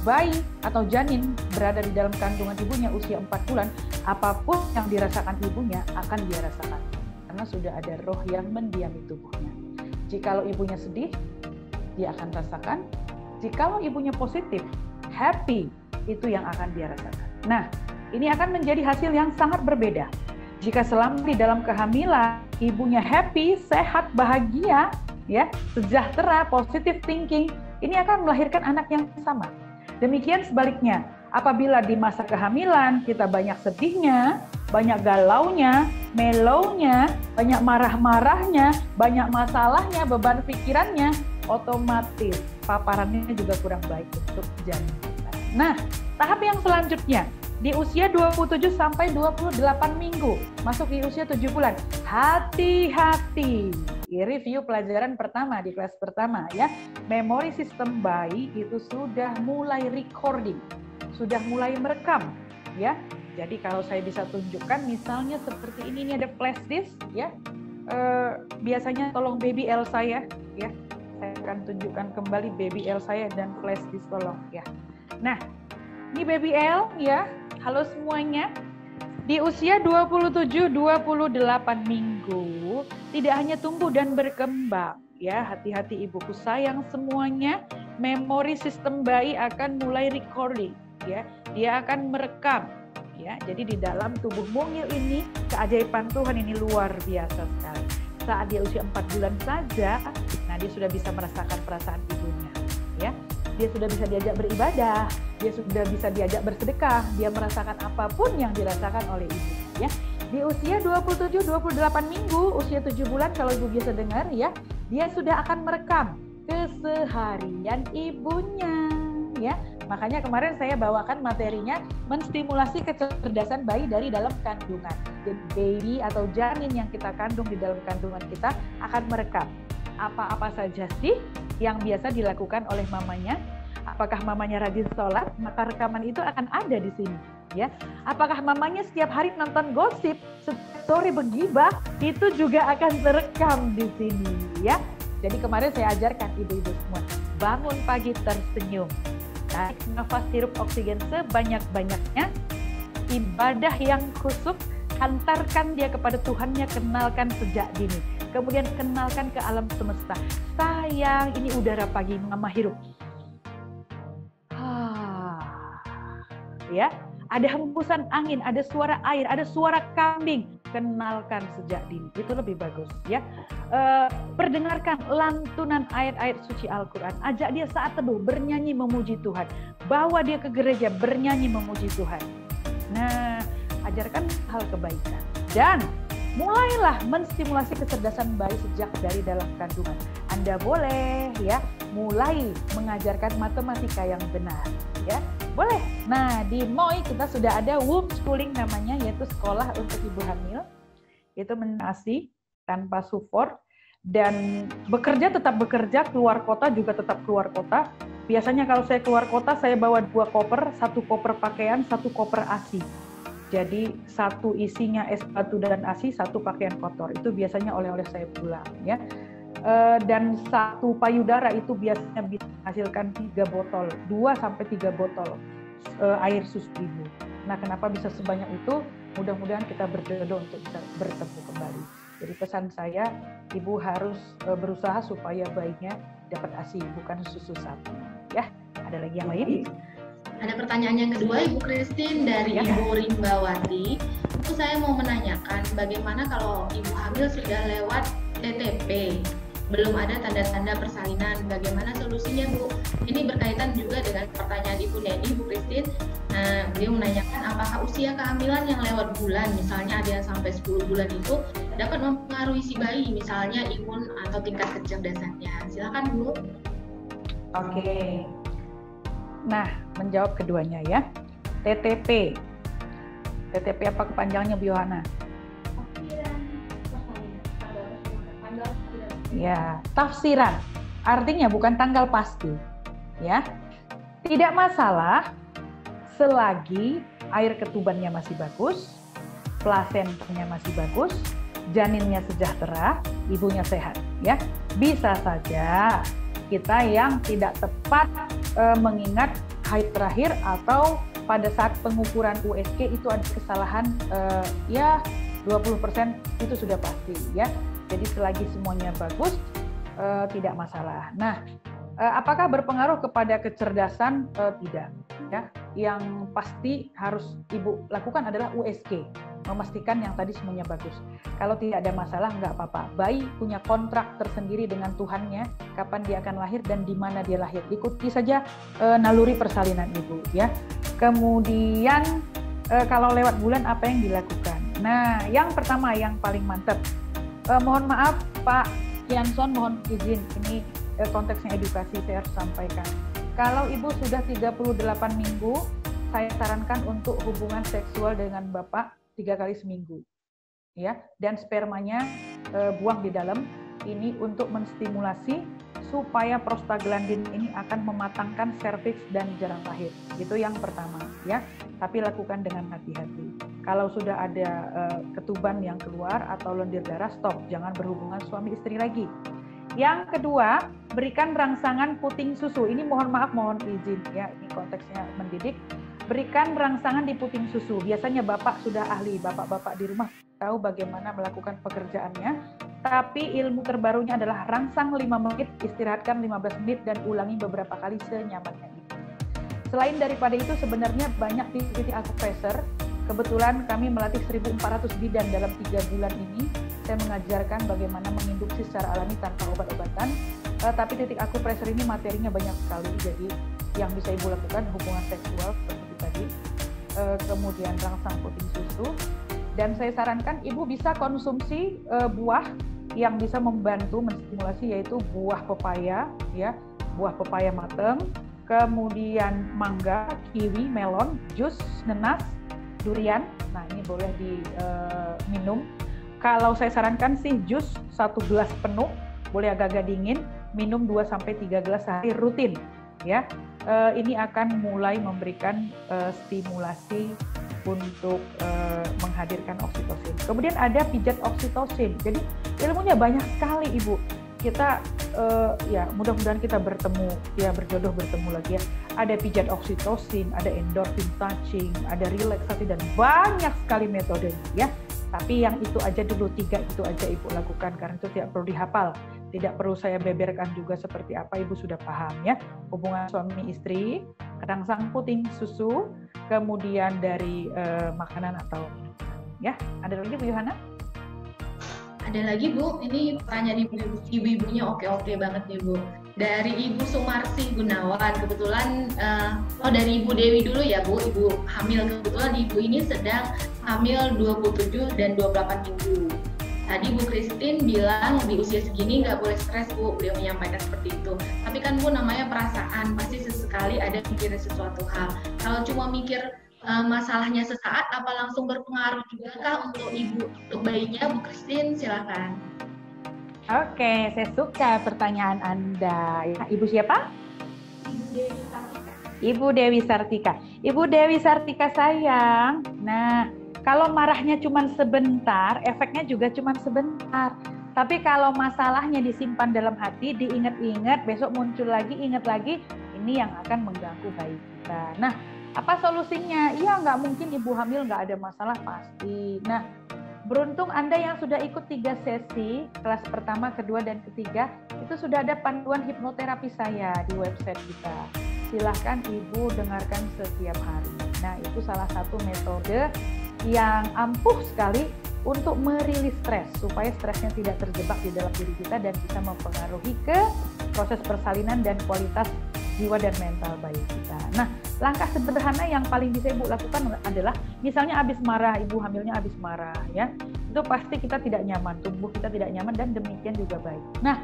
bayi atau janin berada di dalam kandungan ibunya usia 4 bulan, apapun yang dirasakan ibunya akan dia rasakan. Karena sudah ada roh yang mendiami tubuhnya. Jikalau ibunya sedih, dia akan rasakan. Jikalau ibunya positif, happy, itu yang akan dia rasakan. Nah, ini akan menjadi hasil yang sangat berbeda. Jika selama di dalam kehamilan, ibunya happy, sehat, bahagia, ya, sejahtera, positive thinking, ini akan melahirkan anak yang sama. Demikian sebaliknya, apabila di masa kehamilan kita banyak sedihnya, banyak galaunya, melownya, banyak marah-marahnya, banyak masalahnya, beban pikirannya, otomatis paparannya juga kurang baik untuk janin kita. Nah, tahap yang selanjutnya, di usia 27 sampai 28 minggu, masuk di usia 7 bulan, hati-hati. Review pelajaran pertama di kelas pertama ya, memori sistem bayi itu sudah mulai recording, sudah mulai merekam ya. Jadi kalau saya bisa tunjukkan misalnya seperti ini ada flash disk ya. Biasanya tolong baby L saya ya. Saya akan tunjukkan kembali baby L saya dan flash disk tolong ya. Nah, ini baby L ya. Halo semuanya. Di usia 27-28 minggu tidak hanya tumbuh dan berkembang ya. Hati-hati ibuku sayang semuanya. Memori sistem bayi akan mulai recording ya. Dia akan merekam. Ya, jadi di dalam tubuh mungil ini keajaiban Tuhan ini luar biasa sekali. Saat dia usia 4 bulan saja, nah dia sudah bisa merasakan perasaan ibunya. Ya, dia sudah bisa diajak beribadah, dia sudah bisa diajak bersedekah, dia merasakan apapun yang dirasakan oleh ibunya. Ya, di usia 27-28 minggu, usia 7 bulan kalau ibu biasa dengar ya, dia sudah akan merekam keseharian ibunya. Ya, makanya kemarin saya bawakan materinya menstimulasi kecerdasan bayi dari dalam kandungan. Jadi baby atau janin yang kita kandung di dalam kandungan kita akan merekam apa-apa saja sih yang biasa dilakukan oleh mamanya. Apakah mamanya rajin sholat, maka rekaman itu akan ada di sini. Ya, apakah mamanya setiap hari nonton gosip, story begibah, itu juga akan terekam di sini. Ya, jadi kemarin saya ajarkan ibu-ibu semua bangun pagi tersenyum. Tarik nafas, hirup oksigen sebanyak-banyaknya, ibadah yang khusyuk, hantarkan dia kepada Tuhannya, kenalkan sejak dini. Kemudian kenalkan ke alam semesta. Sayang, ini udara pagi, mama hirup. Ya, ada hembusan angin, ada suara air, ada suara kambing. Kenalkan sejak dini, itu lebih bagus ya. Perdengarkan lantunan ayat-ayat suci Al-Quran. Ajak dia saat teduh bernyanyi memuji Tuhan. Bawa dia ke gereja bernyanyi memuji Tuhan. Nah, ajarkan hal kebaikan. Dan mulailah menstimulasi kecerdasan bayi sejak dari dalam kandungan. Anda boleh ya mulai mengajarkan matematika yang benar ya. Boleh. Nah, di MOI kita sudah ada womb schooling namanya, yaitu sekolah untuk ibu hamil. Itu menasi tanpa support dan bekerja tetap bekerja, keluar kota juga tetap keluar kota. Biasanya kalau saya keluar kota, saya bawa 2 koper, 1 koper pakaian, 1 koper ASI. Jadi 1 isinya es batu dan ASI, 1 pakaian kotor. Itu biasanya oleh-oleh saya pulang ya. Dan 1 payudara itu biasanya bisa menghasilkan 3 botol, 2-3 botol air susu ibu. Nah, kenapa bisa sebanyak itu? Mudah-mudahan kita berjodoh untuk bisa bertemu kembali. Jadi pesan saya, ibu harus berusaha supaya bayinya dapat ASI, bukan susu sapi. Ya, ada lagi yang lain? Ada pertanyaan yang kedua, Ibu Christine dari Ibu Rimbawati. Itu saya mau menanyakan bagaimana kalau ibu hamil sudah lewat TTP, belum ada tanda-tanda persalinan, bagaimana solusinya Bu? Ini berkaitan juga dengan pertanyaan Ibu Nedi, Bu Christine. Nah, beliau menanyakan apakah usia kehamilan yang lewat bulan, misalnya ada yang sampai 10 bulan itu, dapat mempengaruhi si bayi, misalnya imun atau tingkat kecerdasannya. Silakan Bu. Oke. Nah, menjawab keduanya ya. TTP. TTP apa kepanjangannya, Bu Yohana? Ya, tafsiran. Artinya bukan tanggal pasti. Ya. Tidak masalah selagi air ketubannya masih bagus, plasentanya masih bagus, janinnya sejahtera, ibunya sehat, ya. Bisa saja kita yang tidak tepat mengingat haid terakhir atau pada saat pengukuran USG itu ada kesalahan ya 20% itu sudah pasti, ya. Jadi selagi semuanya bagus tidak masalah. Nah, apakah berpengaruh kepada kecerdasan? Tidak, ya. Yang pasti harus ibu lakukan adalah USG, memastikan yang tadi semuanya bagus. Kalau tidak ada masalah, nggak apa-apa. Bayi punya kontrak tersendiri dengan Tuhannya, kapan dia akan lahir dan di mana dia lahir. Ikuti saja naluri persalinan ibu, ya. Kemudian kalau lewat bulan apa yang dilakukan? Nah, yang pertama yang paling mantap. Mohon maaf Pak Kianson, mohon izin ini konteksnya edukasi saya harus sampaikan. Kalau ibu sudah 38 minggu, saya sarankan untuk hubungan seksual dengan Bapak 3 kali seminggu. Ya, dan spermanya buang di dalam. Ini untuk menstimulasi supaya prostaglandin ini akan mematangkan serviks dan jarak lahir. Itu yang pertama, ya. Tapi lakukan dengan hati-hati. Kalau sudah ada ketuban yang keluar atau lendir darah, stop. Jangan berhubungan suami istri lagi. Yang kedua, berikan rangsangan puting susu. Ini mohon maaf, mohon izin, ya. Ini konteksnya mendidik. Berikan rangsangan di puting susu. Biasanya Bapak sudah ahli, Bapak-bapak di rumah tahu bagaimana melakukan pekerjaannya. Tapi ilmu terbarunya adalah rangsang 5 menit, istirahatkan 15 menit, dan ulangi beberapa kali senyamannya itu. Selain daripada itu, sebenarnya banyak titik akupressor. Kebetulan kami melatih 1.400 bidan dalam 3 bulan ini. Saya mengajarkan bagaimana menginduksi secara alami tanpa obat-obatan. Tapi titik akupressor ini materinya banyak sekali. Jadi yang bisa ibu lakukan hubungan seksual seperti tadi. Kemudian rangsang puting susu. Dan saya sarankan ibu bisa konsumsi buah yang bisa membantu menstimulasi, yaitu buah pepaya, ya, buah pepaya matang, kemudian mangga, kiwi, melon, jus, nanas, durian. Nah, ini boleh diminum. Kalau saya sarankan sih jus 1 gelas penuh, boleh agak-agak dingin, minum 2-3 gelas sehari rutin, ya. Ini akan mulai memberikan stimulasi untuk menghadirkan oksitosin. Kemudian ada pijat oksitosin. Jadi ilmunya banyak sekali Ibu. Kita ya mudah-mudahan kita bertemu, ya berjodoh bertemu lagi ya. Ada pijat oksitosin, ada endorphin touching, ada relaksasi dan banyak sekali metode ya. Tapi yang itu aja dulu, 3 itu aja Ibu lakukan karena itu tidak perlu dihafal. Tidak perlu saya beberkan juga seperti apa, Ibu sudah paham ya. Hubungan suami istri, rangsang puting susu, kemudian dari makanan atau ya. Ada lagi Bu Yohana? Ada lagi Bu, ini pertanyaan ibu-ibunya oke-oke banget nih Bu. Dari Ibu Sumarsi Gunawan, kebetulan dari Ibu Dewi dulu ya Bu, Ibu hamil. Kebetulan Ibu ini sedang hamil 27 dan 28 minggu. Tadi Bu Christine bilang di usia segini nggak boleh stres Bu, beliau menyampaikan seperti itu. Tapi kan Bu namanya perasaan, pasti sesekali ada mikirin sesuatu hal. Kalau cuma mikir masalahnya sesaat, apa langsung berpengaruh juga kah untuk ibu, untuk bayinya? Bu Christine, silakan. Oke, saya suka pertanyaan Anda. Ibu siapa? Ibu Dewi Sartika. Ibu Dewi Sartika. Ibu Dewi Sartika sayang. Nah, kalau marahnya cuma sebentar, efeknya juga cuma sebentar. Tapi kalau masalahnya disimpan dalam hati, diingat-ingat, besok muncul lagi, ingat lagi, ini yang akan mengganggu bayi kita. Nah, apa solusinya? Iya, nggak mungkin ibu hamil nggak ada masalah, pasti. Nah, beruntung Anda yang sudah ikut 3 sesi, kelas pertama, kedua, dan ketiga, itu sudah ada panduan hipnoterapi saya di website kita. silahkan Ibu dengarkan setiap hari. Nah, itu salah satu metode yang ampuh sekali untuk merilis stres, supaya stresnya tidak terjebak di dalam diri kita dan bisa mempengaruhi ke proses persalinan dan kualitas jiwa dan mental bayi kita. Nah, langkah sederhana yang paling bisa Ibu lakukan adalah misalnya habis marah, Ibu hamilnya habis marah ya. Itu pasti kita tidak nyaman, tubuh kita tidak nyaman dan demikian juga bayi. Nah,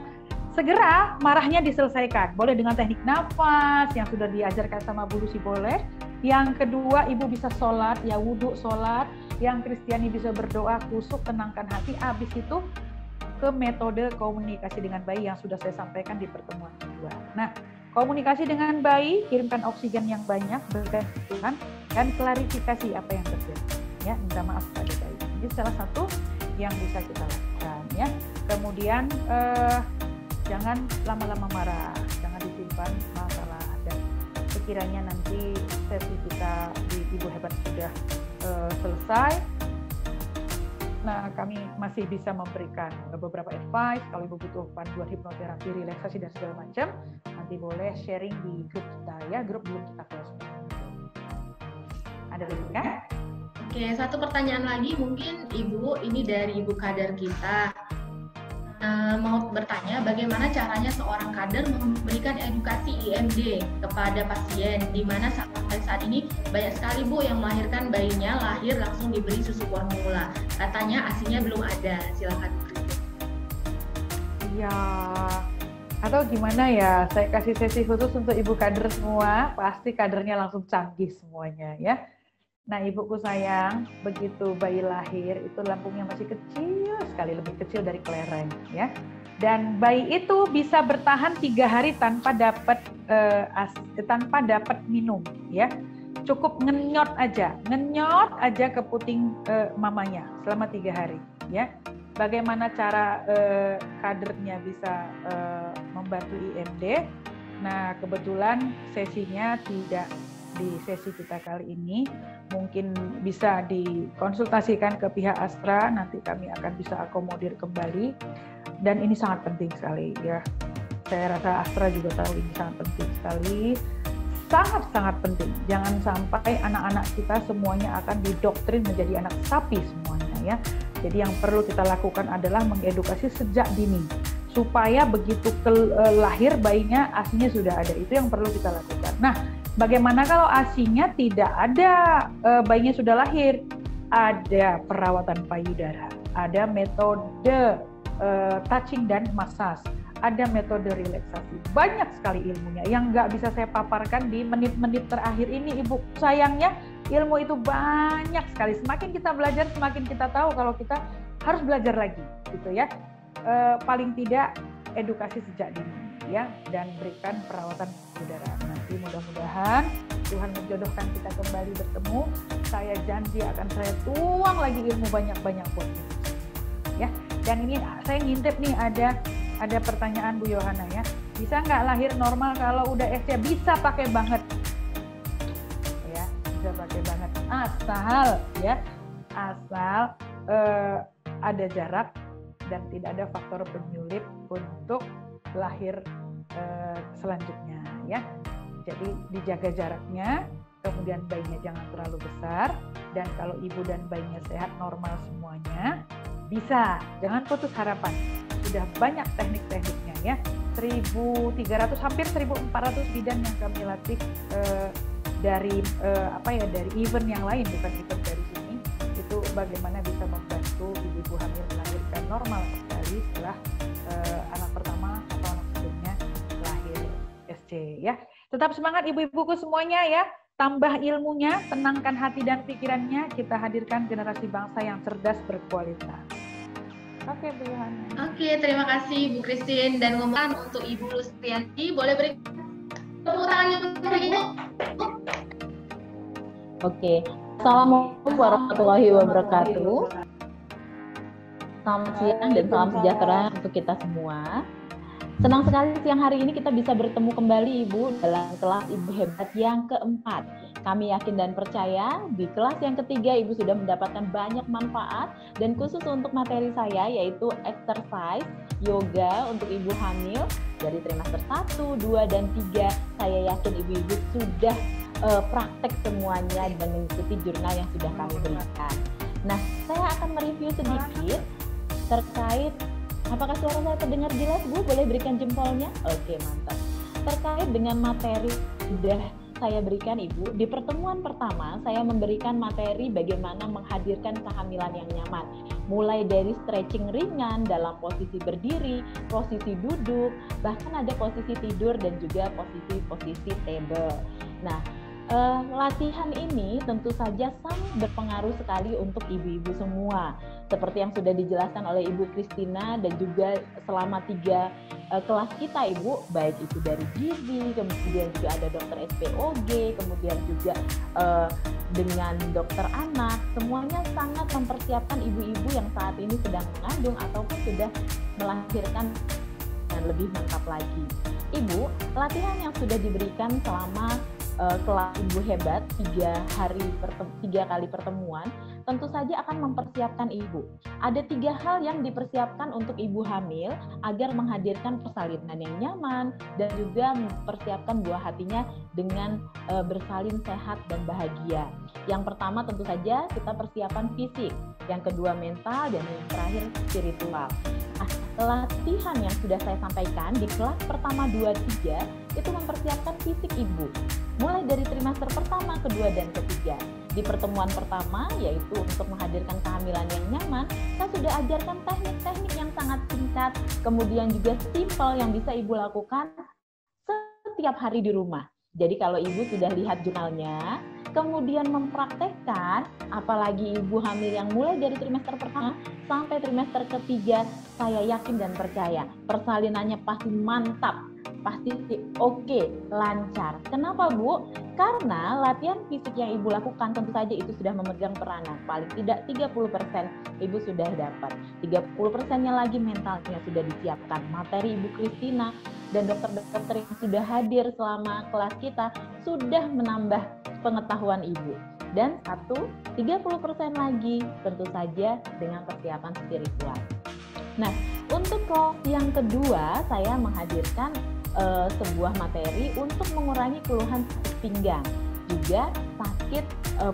segera marahnya diselesaikan. Boleh dengan teknik nafas yang sudah diajarkan sama Bu Lucy boleh. Yang kedua, Ibu bisa sholat, ya wudhu sholat. Yang Kristiani bisa berdoa, kusuk, tenangkan hati. Habis itu ke metode komunikasi dengan bayi yang sudah saya sampaikan di pertemuan kedua. Nah, komunikasi dengan bayi, kirimkan oksigen yang banyak, berikan Tuhan, dan klarifikasi apa yang terjadi. Ya, minta maaf pada bayi. Ini salah satu yang bisa kita lakukan. Ya, kemudian jangan lama-lama marah, jangan disimpan masalah, dan sekiranya nanti sesi kita di Ibu Hebat sudah selesai, nah kami masih bisa memberikan beberapa advice. Kalau Ibu butuh panduan hipnoterapi, relaksasi dan segala macam, nanti boleh sharing di grup kita ya, grup belum kita close. Ada lagi kan? Oke, satu pertanyaan lagi mungkin Ibu, ini dari Ibu Kader kita. Mau bertanya bagaimana caranya seorang kader memberikan edukasi IMD kepada pasien, di mana sampai saat ini banyak sekali Bu yang melahirkan bayinya lahir langsung diberi susu formula. Katanya ASI-nya belum ada. Silakan. Iya. Atau gimana ya? Saya kasih sesi khusus untuk ibu kader semua. Pasti kadernya langsung canggih semuanya ya. Nah, ibuku sayang, begitu bayi lahir itu lambungnya masih kecil sekali, lebih kecil dari kelereng ya. Dan bayi itu bisa bertahan 3 hari tanpa dapat minum ya. Cukup ngenyot aja ke puting mamanya selama 3 hari ya. Bagaimana cara kadernya bisa membantu IMD? Nah, kebetulan sesinya tidak di sesi kita kali ini, mungkin bisa dikonsultasikan ke pihak Astra, nanti kami akan bisa akomodir kembali, dan ini sangat penting sekali ya. Saya rasa Astra juga tahu ini sangat penting sekali, sangat-sangat penting. Jangan sampai anak-anak kita semuanya akan didoktrin menjadi anak sapi semuanya ya. Jadi yang perlu kita lakukan adalah mengedukasi sejak dini, supaya begitu lahir bayinya ASI-nya sudah ada. Itu yang perlu kita lakukan. Nah, bagaimana kalau ASI-nya tidak ada, bayinya sudah lahir? Ada perawatan payudara, ada metode touching dan massage, ada metode relaksasi. Banyak sekali ilmunya yang nggak bisa saya paparkan di menit-menit terakhir ini, Ibu. Sayangnya ilmu itu banyak sekali. Semakin kita belajar, semakin kita tahu kalau kita harus belajar lagi, gitu ya. Paling tidak edukasi sejak dini ya, dan berikan perawatan payudara. Nanti mudah-mudahan Tuhan menjodohkan kita kembali bertemu. Saya janji akan saya tuang lagi ilmu banyak-banyak buat kita ya. Dan ini saya ngintip nih, ada pertanyaan Bu Yohana ya. Bisa nggak lahir normal kalau udah SC? Bisa pakai banget ya, bisa pakai banget, asal ada jarak dan tidak ada faktor penyulit untuk lahir selanjutnya ya. Jadi dijaga jaraknya, kemudian bayinya jangan terlalu besar, dan kalau ibu dan bayinya sehat normal semuanya, bisa, jangan putus harapan. Sudah banyak teknik-tekniknya ya. 1.300 hampir 1.400 bidan yang kami latih dari event yang lain, bukan event dari sini. Itu bagaimana bisa membantu ibu-ibu hamil melahirkan normal kembali setelah anak pertama atau anak sebelumnya lahir SC ya. Tetap semangat ibu-ibuku semuanya ya. Tambah ilmunya, tenangkan hati dan pikirannya. Kita hadirkan generasi bangsa yang cerdas berkualitas. Oke, Bu Yohana. Oke, terima kasih Bu Christine, dan ngomong untuk Ibu Lustianti. Boleh beri tepuk tangan untuk Ibu. Oke. Assalamualaikum warahmatullahi wabarakatuh. Selamat siang dan salam sejahtera untuk kita semua. Senang sekali siang hari ini kita bisa bertemu kembali Ibu dalam kelas Ibu Hebat yang keempat. Kami yakin dan percaya di kelas yang ketiga Ibu sudah mendapatkan banyak manfaat, dan khusus untuk materi saya yaitu exercise yoga untuk ibu hamil dari trimester 1, 2, dan 3. Saya yakin ibu-ibu sudah praktek semuanya dan mengikuti jurnal yang sudah kami berikan. Nah, saya akan mereview sedikit terkait. Apakah suara saya terdengar jelas, Bu? Boleh berikan jempolnya? Oke, mantap. Terkait dengan materi sudah saya berikan, Ibu. Di pertemuan pertama, saya memberikan materi bagaimana menghadirkan kehamilan yang nyaman. Mulai dari stretching ringan dalam posisi berdiri, posisi duduk, bahkan ada posisi tidur dan juga posisi table. Nah, latihan ini tentu saja sangat berpengaruh sekali untuk ibu-ibu semua. Seperti yang sudah dijelaskan oleh Ibu Christina dan juga selama 3 kelas kita, Ibu, baik itu dari gizi, kemudian juga ada dokter SPOG, kemudian juga dengan dokter anak, semuanya sangat mempersiapkan ibu-ibu yang saat ini sedang mengandung ataupun sudah melahirkan dan lebih mantap lagi. Ibu, latihan yang sudah diberikan selama kelas Ibu Hebat 3 kali pertemuan tentu saja akan mempersiapkan ibu. Ada 3 hal yang dipersiapkan untuk ibu hamil agar menghadirkan persalinan yang nyaman dan juga mempersiapkan buah hatinya dengan bersalin sehat dan bahagia. Yang pertama tentu saja kita persiapan fisik, yang kedua mental, dan yang terakhir spiritual. Nah, latihan yang sudah saya sampaikan di kelas pertama 2, 3 itu mempersiapkan fisik ibu. Mulai dari trimester pertama, kedua, dan ketiga. Di pertemuan pertama, yaitu untuk menghadirkan kehamilan yang nyaman, saya sudah ajarkan teknik-teknik yang sangat singkat, kemudian juga simpel yang bisa ibu lakukan setiap hari di rumah. Jadi kalau ibu sudah lihat jurnalnya, kemudian mempraktekkan, apalagi ibu hamil yang mulai dari trimester pertama sampai trimester ketiga, saya yakin dan percaya persalinannya pasti mantap, pasti oke, lancar. Kenapa, Bu? Karena latihan fisik yang ibu lakukan tentu saja itu sudah memegang peranan. Paling tidak 30% ibu sudah dapat. 30%-nya lagi mentalnya sudah disiapkan. Materi Ibu Christina dan dokter-dokter yang sudah hadir selama kelas kita sudah menambah pengetahuan ibu. Dan 30% lagi tentu saja dengan persiapan spiritual. Nah, untuk kelas yang kedua saya menghadirkan sebuah materi untuk mengurangi keluhan sakit pinggang, juga sakit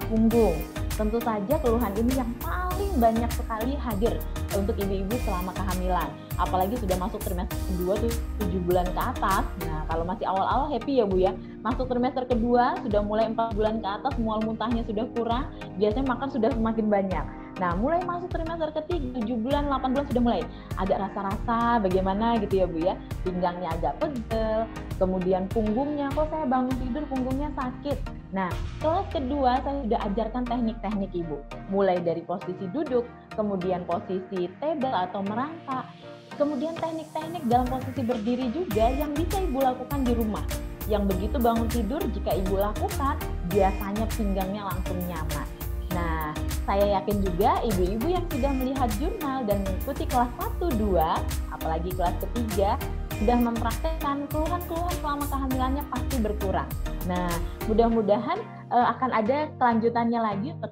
punggung. Tentu saja keluhan ini yang paling banyak sekali hadir untuk ibu-ibu selama kehamilan. Apalagi sudah masuk trimester kedua tuh 7 bulan ke atas. Nah, kalau masih awal-awal happy ya Bu ya. Masuk trimester kedua sudah mulai 4 bulan ke atas, mual muntahnya sudah kurang, biasanya makan sudah semakin banyak. Nah, mulai masuk trimester ketiga, 7 bulan, 8 bulan sudah mulai agak rasa-rasa bagaimana gitu ya Bu ya. Pinggangnya agak pegel, kemudian punggungnya, kok saya bangun tidur punggungnya sakit. Nah, kelas kedua saya sudah ajarkan teknik-teknik Ibu. Mulai dari posisi duduk, kemudian posisi table atau merangkak, kemudian teknik-teknik dalam posisi berdiri juga yang bisa Ibu lakukan di rumah. Yang begitu bangun tidur jika Ibu lakukan, biasanya pinggangnya langsung nyaman. Nah, saya yakin juga ibu-ibu yang sudah melihat jurnal dan mengikuti kelas 1, 2, apalagi kelas ketiga, sudah mempraktekkan keluhan-keluhan selama kehamilannya pasti berkurang. Nah, mudah-mudahan akan ada kelanjutannya lagi untuk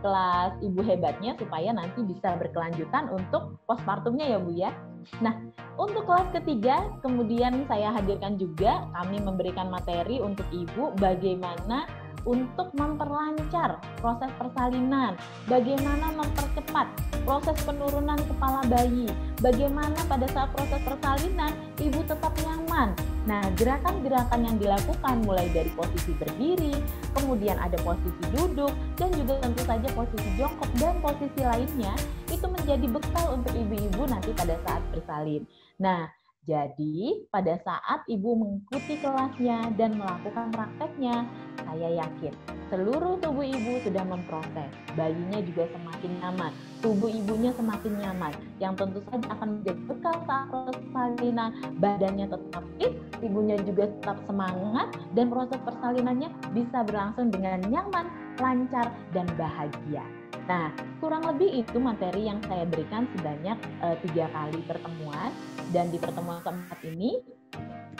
kelas Ibu Hebatnya supaya nanti bisa berkelanjutan untuk postpartumnya ya Bu ya. Nah, untuk kelas ketiga kemudian saya hadirkan juga, kami memberikan materi untuk ibu bagaimana untuk memperlancar proses persalinan, bagaimana mempercepat proses penurunan kepala bayi, bagaimana pada saat proses persalinan ibu tetap nyaman. Nah, gerakan-gerakan yang dilakukan mulai dari posisi berdiri, kemudian ada posisi duduk, dan juga tentu saja posisi jongkok dan posisi lainnya, itu menjadi bekal untuk ibu-ibu nanti pada saat bersalin. Nah, jadi pada saat ibu mengikuti kelasnya dan melakukan prakteknya, saya yakin seluruh tubuh ibu sudah memproses, bayinya juga semakin nyaman, tubuh ibunya semakin nyaman, yang tentu saja akan menjadi bekal saat proses persalinan, badannya tetap fit, ibunya juga tetap semangat, dan proses persalinannya bisa berlangsung dengan nyaman, lancar, dan bahagia. Nah, kurang lebih itu materi yang saya berikan sebanyak 3 kali pertemuan, dan di pertemuan keempat ini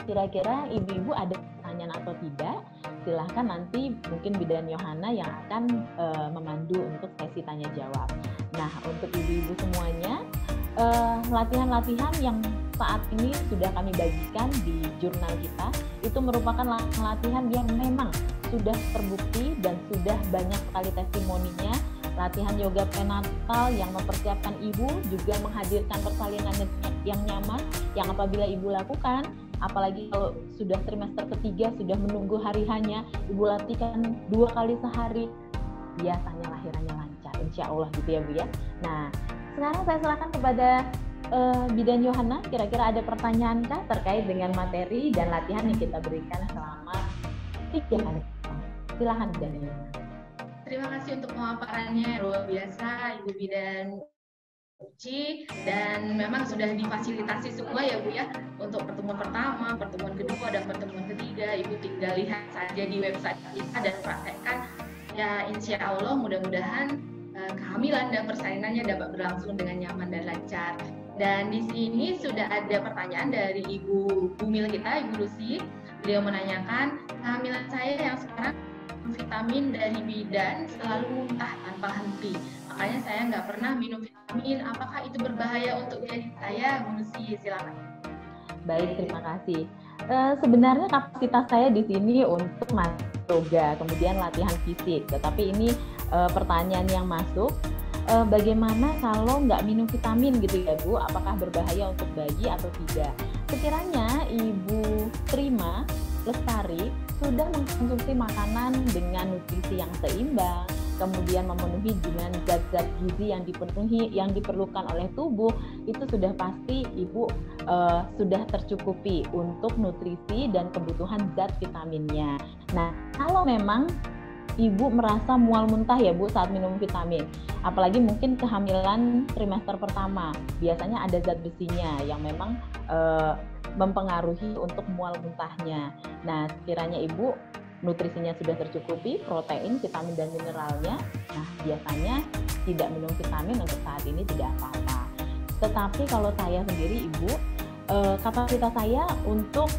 kira-kira ibu-ibu ada pertanyaan atau tidak, silahkan nanti mungkin Bidan Yohana yang akan memandu untuk sesi tanya jawab. Nah, untuk ibu-ibu semuanya, latihan-latihan yang saat ini sudah kami bagikan di jurnal kita itu merupakan latihan yang memang sudah terbukti dan sudah banyak sekali testimoninya. Latihan yoga prenatal yang mempersiapkan ibu, juga menghadirkan persalinan yang nyaman, yang apabila ibu lakukan, apalagi kalau sudah trimester ketiga, sudah menunggu hari hanya, ibu latihkan 2 kali sehari, biasanya lahirannya lancar, insya Allah gitu ya Bu ya. Nah, sekarang saya silakan kepada Bidan Yohana, kira-kira ada pertanyaan kah terkait dengan materi dan latihan yang kita berikan selama 3 hari? Silakan Bidan Yohana. Terima kasih untuk pemaparannya, luar biasa Ibu Bidan Uci, dan memang sudah difasilitasi semua ya Bu ya, untuk pertemuan pertama, pertemuan kedua, dan pertemuan ketiga. Ibu tinggal lihat saja di website kita dan praktekkan. Ya, insya Allah mudah-mudahan kehamilan dan persalinannya dapat berlangsung dengan nyaman dan lancar. Dan di sini sudah ada pertanyaan dari Ibu Bumil kita, Ibu Lucy. Beliau menanyakan, kehamilan saya yang sekarang vitamin dari bidan selalu muntah tanpa henti, makanya saya nggak pernah minum vitamin. Apakah itu berbahaya untuk diri saya? Bu Lucy, silakan. Baik, terima kasih. Sebenarnya kapasitas saya di sini untuk yoga, kemudian latihan fisik. Tetapi ini pertanyaan yang masuk, bagaimana kalau nggak minum vitamin gitu ya Bu? Apakah berbahaya untuk bayi atau tidak? Sekiranya Ibu Prima Lestari sudah mengkonsumsi makanan dengan nutrisi yang seimbang, kemudian memenuhi dengan zat-zat gizi yang diperlukan oleh tubuh, itu sudah pasti Ibu sudah tercukupi untuk nutrisi dan kebutuhan zat vitaminnya. Nah, kalau memang Ibu merasa mual muntah ya Bu saat minum vitamin, apalagi mungkin kehamilan trimester pertama, biasanya ada zat besinya yang memang mempengaruhi untuk mual muntahnya. Nah, sekiranya Ibu nutrisinya sudah tercukupi, protein, vitamin, dan mineralnya, nah biasanya tidak minum vitamin untuk saat ini tidak apa-apa. Tetapi kalau saya sendiri Ibu, kapasitas saya untuk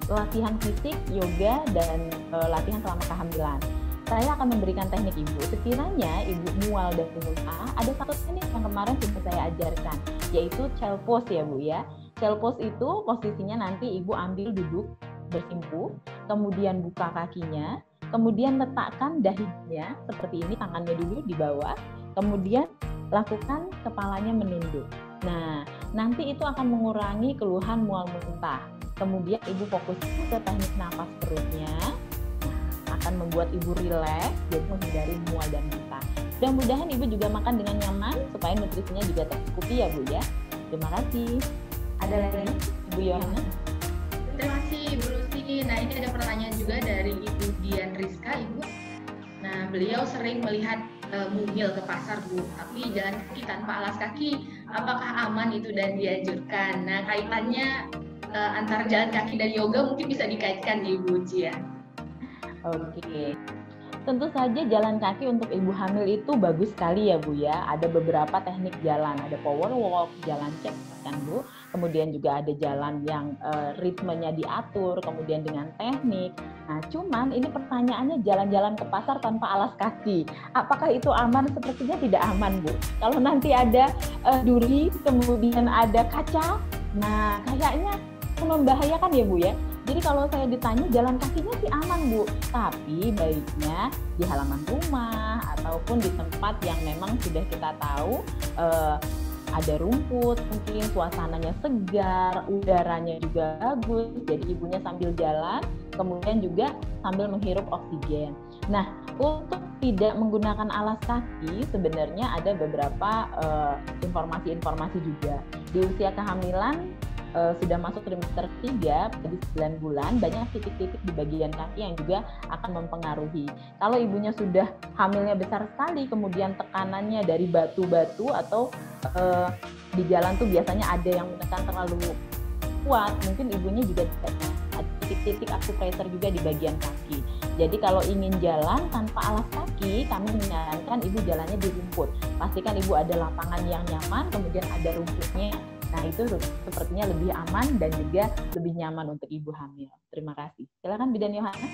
latihan fisik, yoga, dan latihan selama kehamilan, saya akan memberikan teknik Ibu. Sekiranya Ibu mual dan muntah, ada satu teknik yang kemarin sudah saya ajarkan, yaitu child pose ya Bu ya. Child pose itu posisinya nanti Ibu ambil duduk bersimpuh, kemudian buka kakinya, kemudian letakkan dahinya seperti ini, tangannya dulu di bawah, kemudian lakukan kepalanya menunduk. Nah, nanti itu akan mengurangi keluhan mual muntah. Kemudian Ibu fokus ke teknik nafas perutnya, akan membuat Ibu rileks, jadi menghindari mual dan muntah. Mudah-mudahan Ibu juga makan dengan nyaman supaya nutrisinya juga tercukupi ya Bu ya. Terima kasih. Ada lagi Ibu Yohana? Terima kasih Ibu Lucy. Nah, ini ada pertanyaan juga dari Ibu Dian Rizka, Ibu. Nah, beliau sering melihat mumil ke pasar Bu, tapi jalan kaki tanpa alas kaki. Apakah aman itu dan dianjurkan? Nah, kaitannya antara jalan kaki dan yoga mungkin bisa dikaitkan Ibu Uci ya. Oke. Tentu saja jalan kaki untuk ibu hamil itu bagus sekali ya Bu ya. Ada beberapa teknik jalan, ada power walk, jalan cek kan Bu. Kemudian juga ada jalan yang ritmenya diatur, kemudian dengan teknik. Nah, cuman ini pertanyaannya jalan-jalan ke pasar tanpa alas kaki. Apakah itu aman? Sepertinya tidak aman Bu. Kalau nanti ada duri, kemudian ada kaca, nah kayaknya membahayakan ya Bu ya. Jadi kalau saya ditanya jalan kakinya sih aman Bu, tapi baiknya di halaman rumah ataupun di tempat yang memang sudah kita tahu ada rumput, mungkin suasananya segar, udaranya juga bagus, jadi ibunya sambil jalan, kemudian juga sambil menghirup oksigen. Nah, untuk tidak menggunakan alas kaki sebenarnya ada beberapa informasi-informasi juga. Di usia kehamilan sudah masuk trimester 3 pada 9 bulan, banyak titik-titik di bagian kaki yang juga akan mempengaruhi. Kalau ibunya sudah hamilnya besar sekali, kemudian tekanannya dari batu-batu atau di jalan tuh biasanya ada yang menekan terlalu kuat, mungkin ibunya juga ada titik-titik acupressure juga di bagian kaki. Jadi kalau ingin jalan tanpa alas kaki, kami menyarankan ibu jalannya di rumput. Pastikan ibu ada lapangan yang nyaman, kemudian ada rumputnya. Nah, itu sepertinya lebih aman dan juga lebih nyaman untuk ibu hamil. Terima kasih. Silakan Bidan Yohana.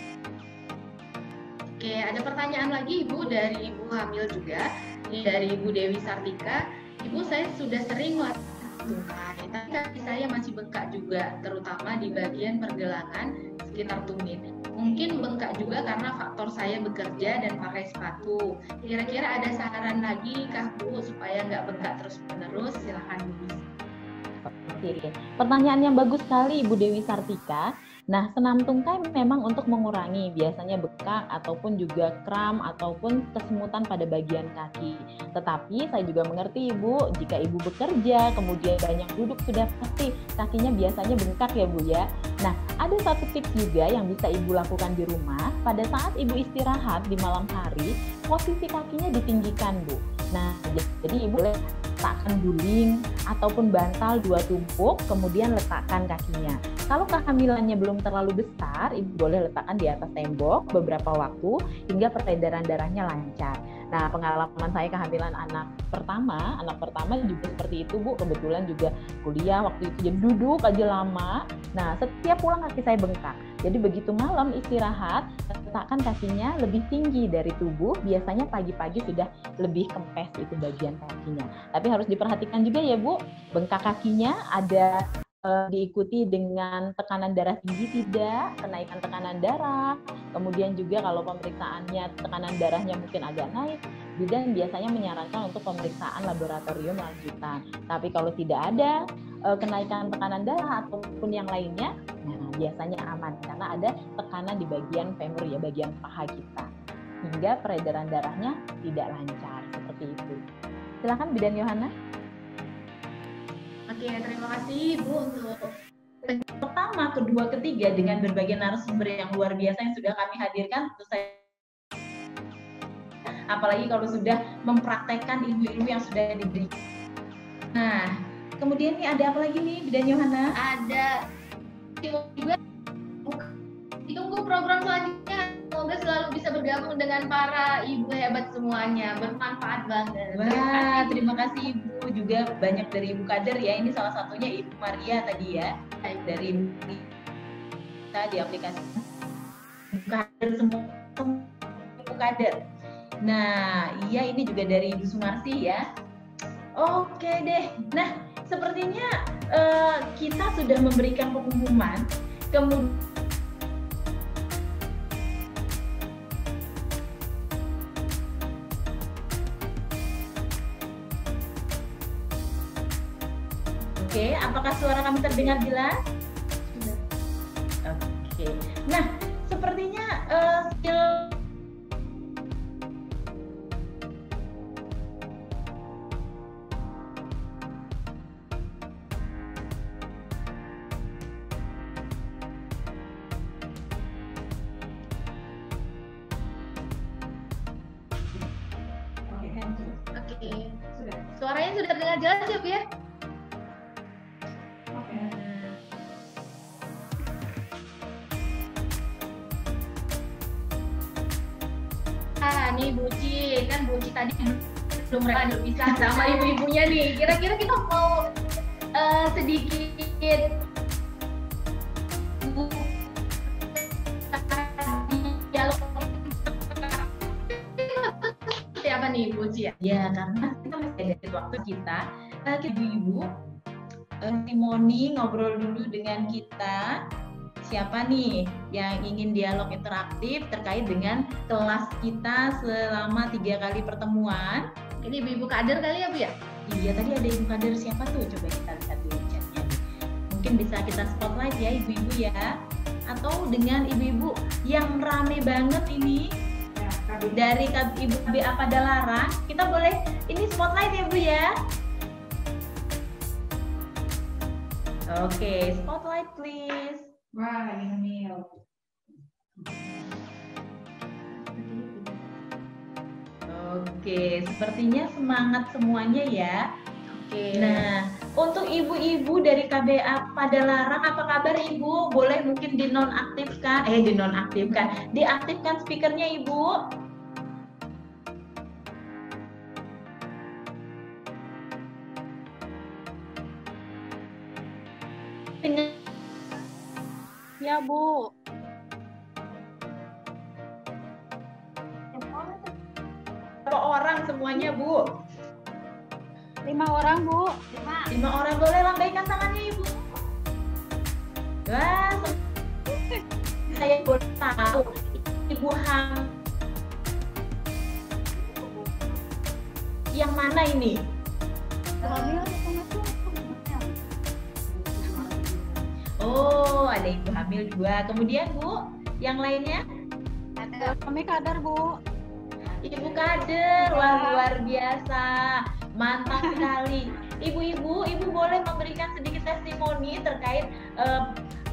Oke, ada pertanyaan lagi Ibu dari Ibu hamil juga. Ini dari Ibu Dewi Sartika. Ibu, saya sudah sering tungkai, tapi kaki saya masih bengkak juga, terutama di bagian pergelangan sekitar tumit. Mungkin bengkak juga karena faktor saya bekerja dan pakai sepatu. Kira-kira ada saran lagi kah Bu supaya nggak bengkak terus-menerus? Silahkan Bu. Oke, pertanyaan yang bagus sekali Ibu Dewi Sartika. Nah, senam tungkai memang untuk mengurangi biasanya bengkak ataupun juga kram ataupun kesemutan pada bagian kaki. Tetapi saya juga mengerti Ibu, jika Ibu bekerja kemudian banyak duduk sudah pasti kakinya biasanya bengkak ya Bu ya. Nah, ada satu tips juga yang bisa Ibu lakukan di rumah. Pada saat Ibu istirahat di malam hari, posisi kakinya ditinggikan Bu. Nah, jadi Ibu boleh letakkan guling ataupun bantal 2 tumpuk, kemudian letakkan kakinya. Kalau kehamilannya belum terlalu besar, ibu boleh letakkan di atas tembok beberapa waktu hingga peredaran darahnya lancar. Nah, pengalaman saya kehamilan anak pertama juga seperti itu Bu. Kebetulan juga kuliah waktu itu jadi duduk aja lama. Nah, setiap pulang kaki saya bengkak. Jadi begitu malam istirahat, letakkan kakinya lebih tinggi dari tubuh. Biasanya pagi-pagi sudah lebih kempes itu bagian kakinya. Tapi harus diperhatikan juga ya Bu, bengkak kakinya ada diikuti dengan tekanan darah tinggi tidak, kenaikan tekanan darah, kemudian juga kalau pemeriksaannya tekanan darahnya mungkin agak naik, bidan biasanya menyarankan untuk pemeriksaan laboratorium lanjutan. Tapi kalau tidak ada kenaikan tekanan darah ataupun yang lainnya, nah biasanya aman karena ada tekanan di bagian femur ya, bagian paha kita, hingga peredaran darahnya tidak lancar seperti itu. Silakan Bidan Yohana. Oke, terima kasih Bu untuk pertama, kedua, ketiga dengan berbagai narasumber yang luar biasa yang sudah kami hadirkan. Tentu saya, apalagi kalau sudah mempraktekkan ilmu-ilmu yang sudah diberikan. Nah, kemudian nih ada apa lagi nih Bidan Yohana? Ada juga ditunggu program selanjutnya. Semoga selalu bisa bergabung dengan para ibu hebat semuanya, bermanfaat banget. Wah, terima kasih Ibu, juga banyak dari Ibu Kader ya. Ini salah satunya Ibu Maria tadi ya, dari kita di aplikasi Ibu Kader semua Ibu Kader. Nah, iya ini juga dari Ibu Sumarsi ya. Oke deh. Nah, sepertinya kita sudah memberikan pengumuman. Kemudian Oke, apakah suara kami terdengar jelas? Oke. Nah, sepertinya skill Oke. Suaranya sudah terdengar jelas ya Bu ya? Nih Buci, kan Buci tadi belum bisa sama ibu-ibunya nih. Kira-kira kita mau sedikit dialog seperti apa nih Buci ya? ya, karena kita masih ada waktu kita ibu-ibu testimoni ngobrol dulu dengan kita. Siapa nih yang ingin dialog interaktif terkait dengan kelas kita selama 3 kali pertemuan? Ini ibu-ibu kader kali ya Bu ya? Iya, tadi ada ibu kader siapa tuh? Coba kita lihat dulu chatnya. Mungkin bisa kita spotlight ya ibu-ibu ya. Atau dengan ibu-ibu yang rame banget ini dari Ibu KBA Padalarang. Kita boleh ini spotlight ya Bu ya. Oke, spotlight please. Wah, lagi hamil. Oke, sepertinya semangat semuanya ya. Oke. Nah, untuk ibu-ibu dari KBA Padalarang, apa kabar Ibu? Boleh mungkin diaktifkan speakernya Ibu. Ya, Bu. Berapa orang semuanya, Bu? 5 orang, Bu. 5 orang, boleh lambaikan tangannya Ibu. Wah, saya boleh tahu Ibu Ham yang mana ini? Oh, ada ibu hamil 2. Kemudian Bu, yang lainnya? Kami kader, Bu. Ibu kader, wah luar biasa, mantap sekali. Ibu-ibu, Ibu boleh memberikan sedikit testimoni terkait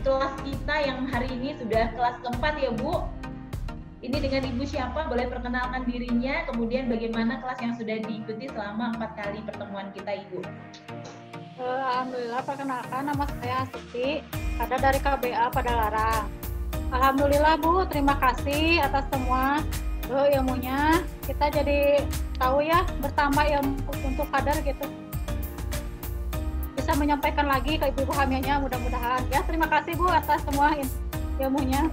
kelas kita yang hari ini sudah kelas keempat ya Bu. Ini dengan Ibu siapa? Boleh perkenalkan dirinya, kemudian bagaimana kelas yang sudah diikuti selama 4 kali pertemuan kita Ibu. Alhamdulillah, perkenalkan nama saya Astuti, kader dari KBA Padalarang. Alhamdulillah Bu, terima kasih atas semua ilmunya. Kita jadi tahu ya, bertambah ilmu untuk kader gitu. Bisa menyampaikan lagi ke ibu-ibu hamilnya mudah-mudahan. Ya, terima kasih Bu atas semua ilmunya.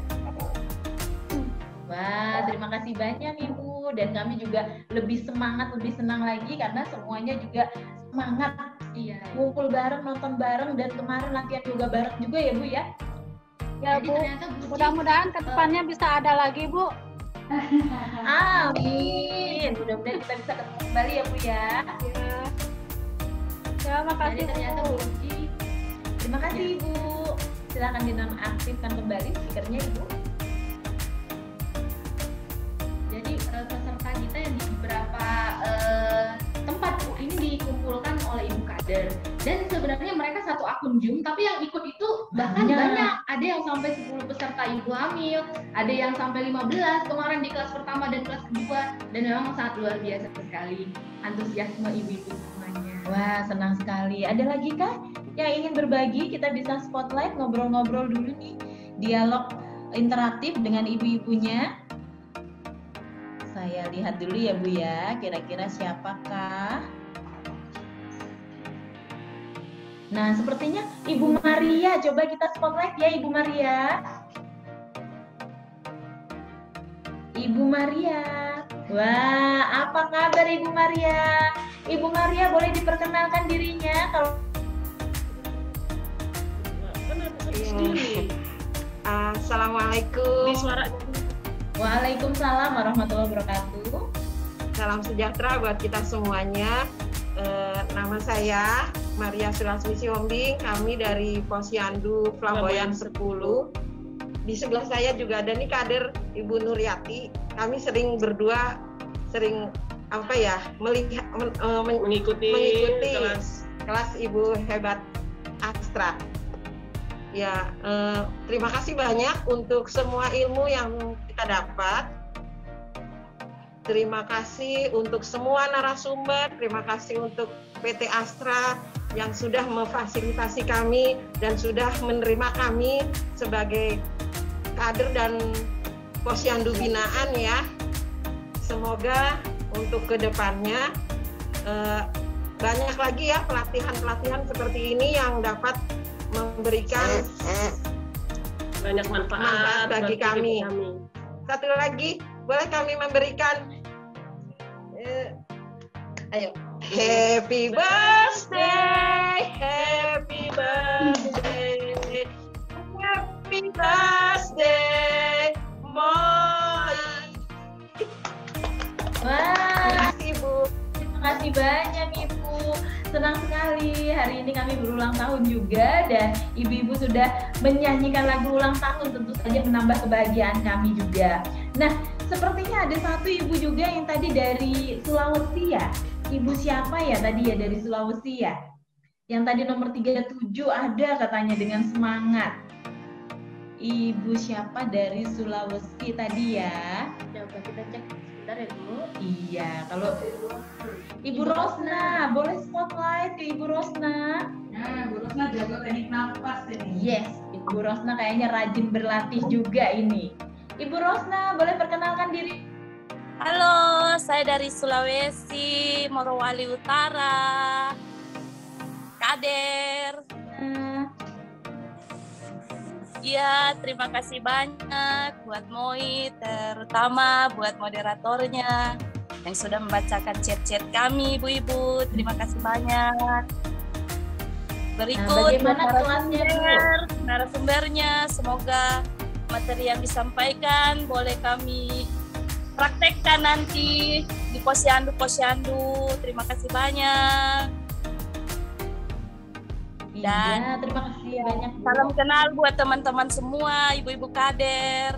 Wah, terima kasih banyak Ibu, dan kami juga lebih semangat, lebih senang lagi karena semuanya juga semangat. Iya, ngumpul bareng, nonton bareng, dan kemarin latihan yoga bareng juga ya Bu ya. Ya Bu, mudah-mudahan ke depannya bisa ada lagi Bu. Amin. Mudah-mudahan kita bisa ketemu kembali ya Bu ya. Ya, makasih. Jadi ternyata Bu. Bu, terima kasih Ibu. Silakan dinonaktifkan kembali speakernya Ibu. Jadi peserta kita yang di beberapa tempat Bu, ini dikumpulkan oleh ibu kader, dan sebenarnya mereka satu akun Zoom, tapi yang ikut itu bahkan banyak. Ada yang sampai 10 peserta ibu hamil, ada yang sampai 15 kemarin di kelas pertama dan kelas kedua, dan memang sangat luar biasa sekali antusiasme ibu-ibu semuanya. Wah, senang sekali. Ada lagi kah yang ingin berbagi? Kita bisa spotlight, ngobrol-ngobrol dulu nih, dialog interaktif dengan ibu-ibunya. Saya lihat dulu ya Bu ya, kira-kira siapakah? Nah, sepertinya Ibu Maria. Coba kita spotlight ya Ibu Maria. Ibu Maria. Wah, apa kabar Ibu Maria? Ibu Maria boleh diperkenalkan dirinya kalau Assalamualaikum. Waalaikumsalam warahmatullahi wabarakatuh. Salam sejahtera buat kita semuanya. Nama saya Maria Sulasmi Siombing. Kami dari Posyandu Flamboyan 10. Di sebelah saya juga ada nih kader Ibu Nuryati. Kami sering berdua mengikuti kelas Ibu Hebat Astra. Ya, terima kasih banyak untuk semua ilmu yang kita dapat. Terima kasih untuk semua narasumber, terima kasih untuk PT Astra yang sudah memfasilitasi kami dan sudah menerima kami sebagai kader dan posyandu binaan ya. Semoga untuk kedepannya banyak lagi ya pelatihan-pelatihan seperti ini yang dapat memberikan banyak manfaat bagi kami. Satu lagi, boleh kami memberikan ayo, happy birthday, happy birthday, happy birthday, Moy. Wah, Ibu. terima kasih banyak Ibu. Senang sekali, hari ini kami berulang tahun juga dan ibu-ibu sudah menyanyikan lagu ulang tahun, tentu saja menambah kebahagiaan kami juga. Nah, sepertinya ada satu ibu juga yang tadi dari Sulawesi ya. Ibu siapa ya tadi ya dari Sulawesi ya? Yang tadi nomor 37 ada katanya dengan semangat. Ibu siapa dari Sulawesi tadi ya? Coba kita cek sebentar ya dulu. Iya, kalau Ibu Rosna, boleh spotlight ke Ibu Rosna. Nah, Bu Rosna jago teknik nafas ini. Yes, Ibu Rosna kayaknya rajin berlatih juga ini. Ibu Rosna, boleh perkenalkan diri? Halo, saya dari Sulawesi, Morowali Utara. Kader. Ya, terima kasih banyak buat Moi, terutama buat moderatornya yang sudah membacakan chat-chat kami, Ibu-ibu. Terima kasih banyak. Berikut bagaimana kelasnya, narasumbernya. Semoga materi yang disampaikan boleh kami praktekkan nanti di posyandu. Terima kasih banyak. Dan iya, terima kasih banyak. Salam kenal buat teman-teman semua, ibu-ibu kader.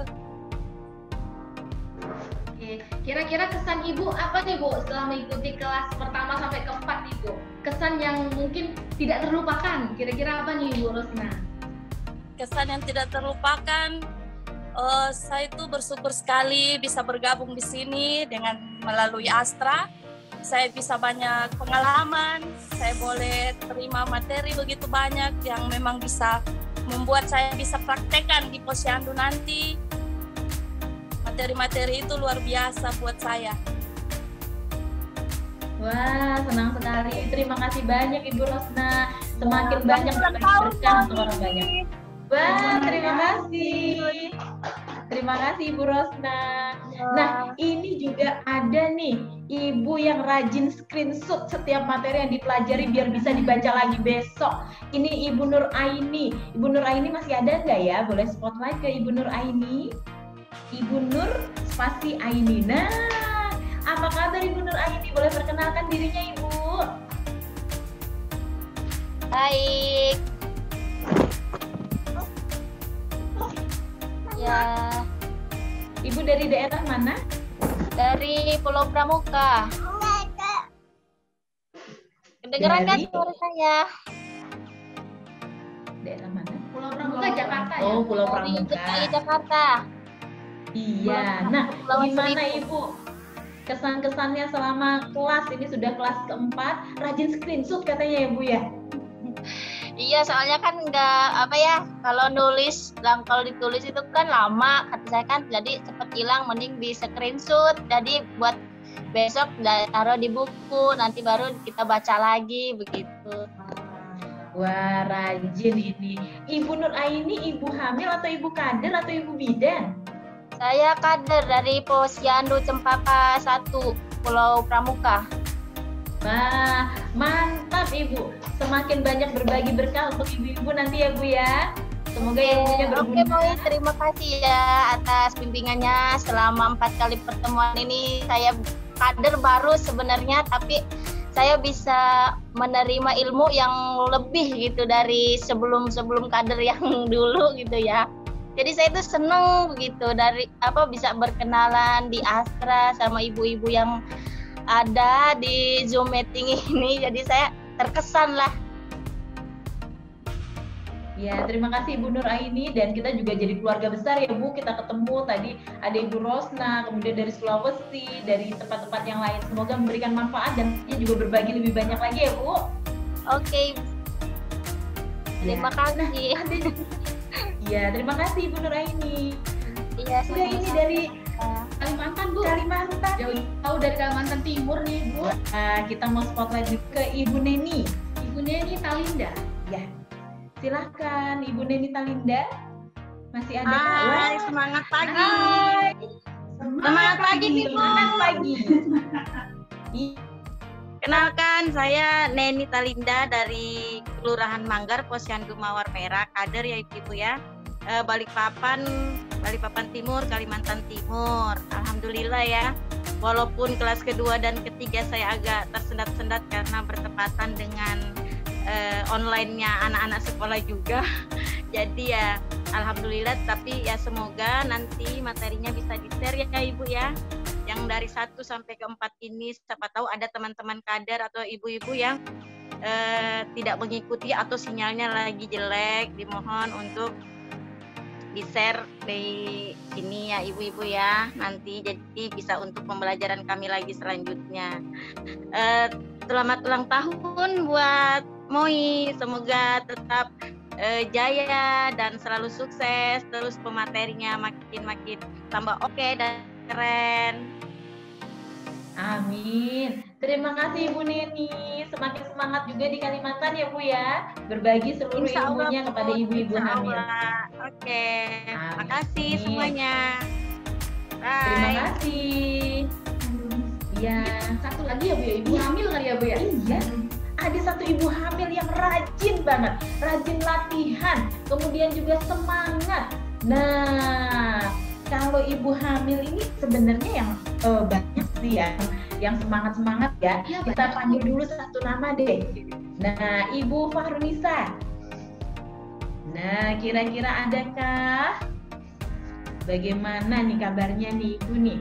Oke, kira-kira kesan Ibu apa nih Bu setelah mengikuti kelas pertama sampai keempat Ibu? Kesan yang mungkin tidak terlupakan, kira-kira apa nih Ibu Rosna? Kesan yang tidak terlupakan, saya itu bersyukur sekali bisa bergabung di sini dengan melalui Astra. Saya bisa banyak pengalaman, saya boleh terima materi begitu banyak yang memang bisa membuat saya bisa praktekkan di posyandu nanti. Materi-materi itu luar biasa buat saya. Wah, senang sekali. Terima kasih banyak Ibu Rosna. Semakin banyak berkah untuk orang banyak. Wah, terima kasih. Terima kasih Ibu Rosna. Nah, ini juga ada nih Ibu yang rajin screenshot setiap materi yang dipelajari biar bisa dibaca lagi besok. Ini Ibu Nur Aini. Ibu Nur Aini masih ada nggak ya? Boleh spotlight ke Ibu Nur Aini? Ibu Nur spasi Aini. Nah, apa kabar Ibu Nur Aini? Boleh perkenalkan dirinya Ibu? Baik. Ya. Ibu dari daerah mana? Dari Pulau Pramuka. Kedengeran kan suara saya? Daerah mana? Pulau Pramuka, Jakarta ya? Oh, Pulau Dari Pramuka. DKI Jakarta. Iya. Nah, gimana Ibu? Kesan-kesannya selama kelas ini sudah kelas keempat, rajin screenshot katanya ya Bu ya? Iya, soalnya kan kalau ditulis itu kan lama, kata saya kan, jadi cepet hilang, mending di screenshot, jadi buat besok taruh di buku, nanti baru kita baca lagi, begitu. Wah, rajin ini. Ibu Nur Aini, ibu hamil atau ibu kader atau ibu bidan? Saya kader dari Posyandu Cempaka 1, Pulau Pramuka. Wah, mantap Ibu. Semakin banyak berbagi berkah untuk ibu-ibu nanti ya Bu ya. Semoga ilmunya berguna. Oke Bu, terima kasih ya atas bimbingannya selama 4 kali pertemuan ini. Saya kader baru sebenarnya, tapi saya bisa menerima ilmu yang lebih gitu dari sebelum kader yang dulu gitu ya. Jadi saya itu seneng begitu bisa berkenalan di Astra sama ibu-ibu yang ada di Zoom meeting ini, jadi saya terkesan lah. Ya, terima kasih Ibu Nur Aini, dan kita juga jadi keluarga besar ya Bu. Kita ketemu tadi ada Ibu Rosna, kemudian dari Sulawesi, dari tempat-tempat yang lain. Semoga memberikan manfaat dan juga berbagi lebih banyak lagi ya Bu. Oke. Terima kasih. Iya, terima kasih Ibu Nur Aini. Iya, sudah ini dari Kalimantan Bu. Kalimantan. Jauh dari Kalimantan Timur nih Bu. Kita mau spotlight ke Ibu Neni. Ibu Neni Talinda. Ya, silahkan Ibu Neni Talinda. Masih ada? Hai, semangat pagi. Hai. Semangat pagi Ibu. Semangat pagi. Kenalkan, saya Neni Talinda dari Kelurahan Manggar, Posyandu Mawar Merah, kader ya Ibu ya. Balikpapan Timur, Kalimantan Timur. Alhamdulillah ya. Walaupun kelas kedua dan ketiga saya agak tersendat-sendat karena bertepatan dengan online-nya anak-anak sekolah juga. Jadi ya alhamdulillah, tapi ya semoga nanti materinya bisa di-share ya Ibu ya. Yang dari 1 sampai ke 4 ini, siapa tahu ada teman-teman kader atau ibu-ibu yang tidak mengikuti atau sinyalnya lagi jelek, dimohon untuk di-share di sini ya ibu-ibu ya, nanti jadi bisa untuk pembelajaran kami lagi selanjutnya. Selamat ulang tahun buat Moi, semoga tetap jaya dan selalu sukses, terus pematerinya makin tambah oke dan keren. Amin. Terima kasih Ibu Neni. Semakin semangat juga di Kalimantan ya Bu ya. Berbagi seluruh Insya Allah, ilmunya kepada ibu-ibu Insya hamil. Allah. Oke. Amin. Makasih semuanya. Terima Bye. kasih. Iya. Satu lagi ya Bu ya, ibu hamil kali ya Bu ya? Iya. Ada satu ibu hamil yang rajin banget, rajin latihan, kemudian juga semangat. Nah, kalau ibu hamil ini sebenarnya yang banyak sih ya, yang semangat ya. Iya, Kita banyak. panggil dulu satu nama deh. Nah, Ibu Fahrunisa. Nah, kira-kira adakah? Bagaimana nih kabarnya nih Ibu nih?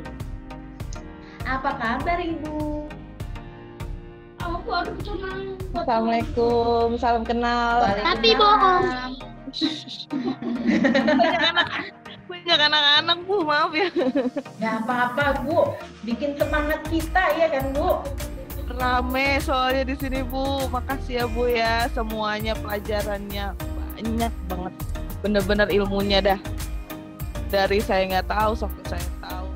Apa kabar Ibu? Assalamualaikum, salam kenal. Tapi bohong. Banyak anak-anak Bu, maaf ya. Gak apa-apa Bu, bikin semangat kita ya kan Bu. Rame soalnya di sini Bu. Makasih ya Bu ya, semuanya pelajarannya banyak banget. Bener-bener ilmunya dah. Dari saya nggak tahu sampai saya tahu.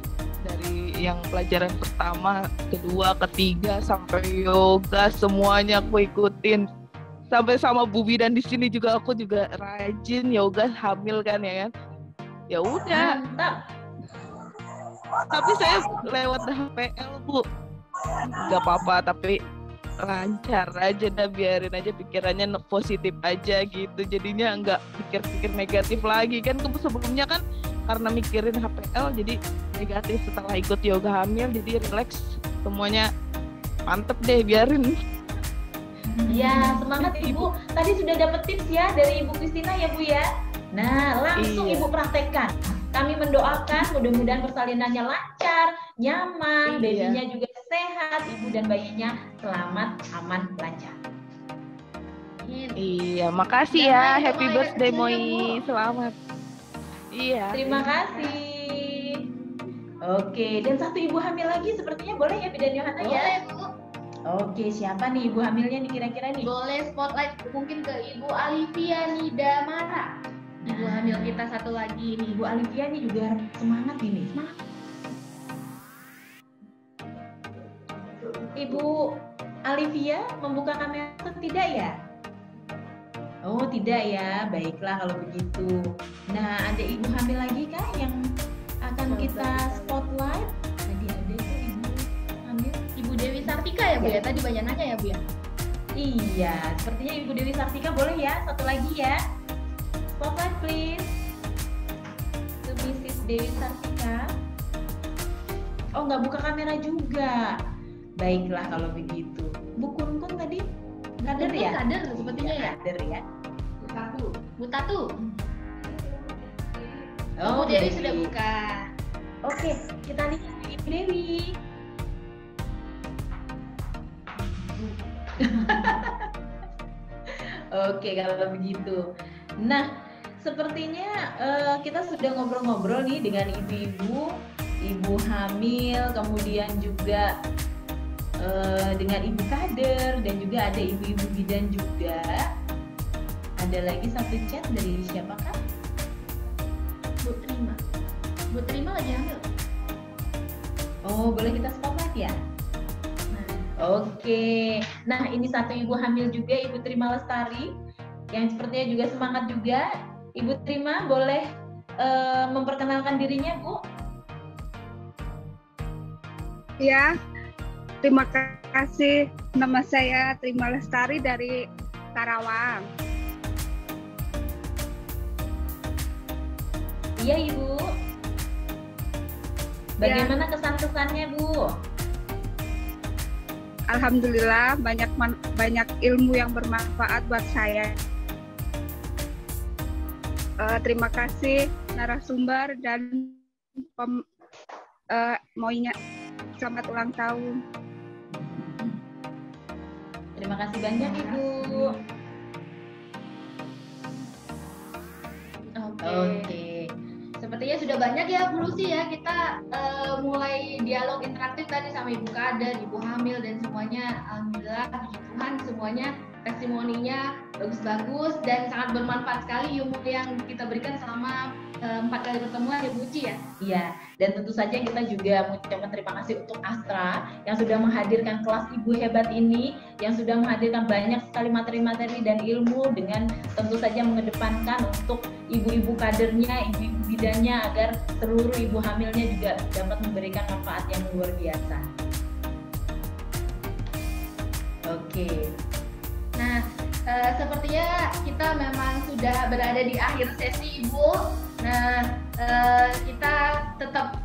Dari yang pelajaran pertama, kedua, ketiga sampai yoga semuanya aku ikutin. Sampai sama Bu Bidan di sini juga aku juga rajin yoga hamil kan ya kan. Ya udah. Mantap. Tapi saya lewat HPL Bu. Gak apa-apa tapi lancar aja dah, biarin aja pikirannya positif aja gitu. Jadinya nggak pikir-pikir negatif lagi kan. Sebelumnya kan karena mikirin HPL jadi negatif, setelah ikut yoga hamil jadi relax, semuanya mantep deh, biarin. Ya, semangat Ibu. Tadi sudah dapat tips ya dari Ibu Kristina ya Bu ya. Nah, langsung Iya. Ibu praktekkan. Kami mendoakan mudah-mudahan persalinannya lancar, nyaman, Iya. babynya juga sehat, ibu dan bayinya selamat, aman, lancar. Iya, makasih Dan ya. main Happy sama birthday anak kecilnya, Moi. Bu. Selamat. Iya. Terima kasih. Oke, dan satu ibu hamil lagi sepertinya boleh ya Bidan Yohana ya? Boleh Bu. Oke, siapa nih ibu hamilnya nih kira-kira nih? Boleh spotlight mungkin ke Ibu Alivia Nidamara. Ibu hamil kita satu lagi nih. Ibu Alivia nih juga semangat ini. Semangat. Ibu Alivia membuka kamera atau tidak ya? Oh tidak ya, baiklah kalau begitu. Nah ada ibu hamil lagi kah yang akan kita spotlight? Tadi ada tuh ibu hamil. Ibu Dewi Sartika ya Bu ya? Tadi banyak nanya ya Bu ya? Iya, sepertinya Ibu Dewi Sartika boleh ya, satu lagi ya. Spotlight please. To Mrs. Dewi Sartika. Oh nggak buka kamera juga. Baiklah kalau begitu. Bu Kun tadi kader Kun ya? kader sepertinya ya? Kader ya. Bu Tatu. Oh, Bu Dewi sudah buka. Oke, kita lihat Ibu Dewi. Oke, kalau begitu. Nah, sepertinya kita sudah ngobrol-ngobrol nih dengan ibu-ibu, ibu hamil, kemudian juga dengan ibu kader, dan juga ada ibu-ibu bidan juga. Ada lagi satu chat dari siapakah? Bu Trima. Bu Trima lagi hamil. Oh, boleh kita spotlight ya? Oke, nah ini satu ibu hamil juga, Ibu Trima Lestari, yang sepertinya juga semangat juga. Ibu Trima boleh memperkenalkan dirinya, Bu? Ya, terima kasih. Nama saya Trima Lestari dari Karawang. Iya, Ibu. Bagaimana kesan-kesannya, Bu? Alhamdulillah banyak ilmu yang bermanfaat buat saya. Terima kasih narasumber dan Moinya. Selamat ulang tahun. Terima kasih banyak, Ibu. Oke. Sepertinya sudah banyak ya Bu Lucy ya, kita mulai dialog interaktif tadi sama Ibu Kader, Ibu Hamil dan semuanya. Alhamdulillah, puji Tuhan semuanya testimoninya bagus-bagus dan sangat bermanfaat sekali ilmu yang kita berikan selama 4 kali pertemuan ya Bu Uci ya. Iya, dan tentu saja kita juga mengucapkan terima kasih untuk Astra yang sudah menghadirkan kelas Ibu Hebat ini, yang sudah menghadirkan banyak sekali materi-materi dan ilmu dengan tentu saja mengedepankan untuk ibu-ibu kadernya, ibu-ibu bidannya agar seluruh ibu hamilnya juga dapat memberikan manfaat yang luar biasa. Oke. Nah, sepertinya kita memang sudah berada di akhir sesi Ibu. Nah, kita tetap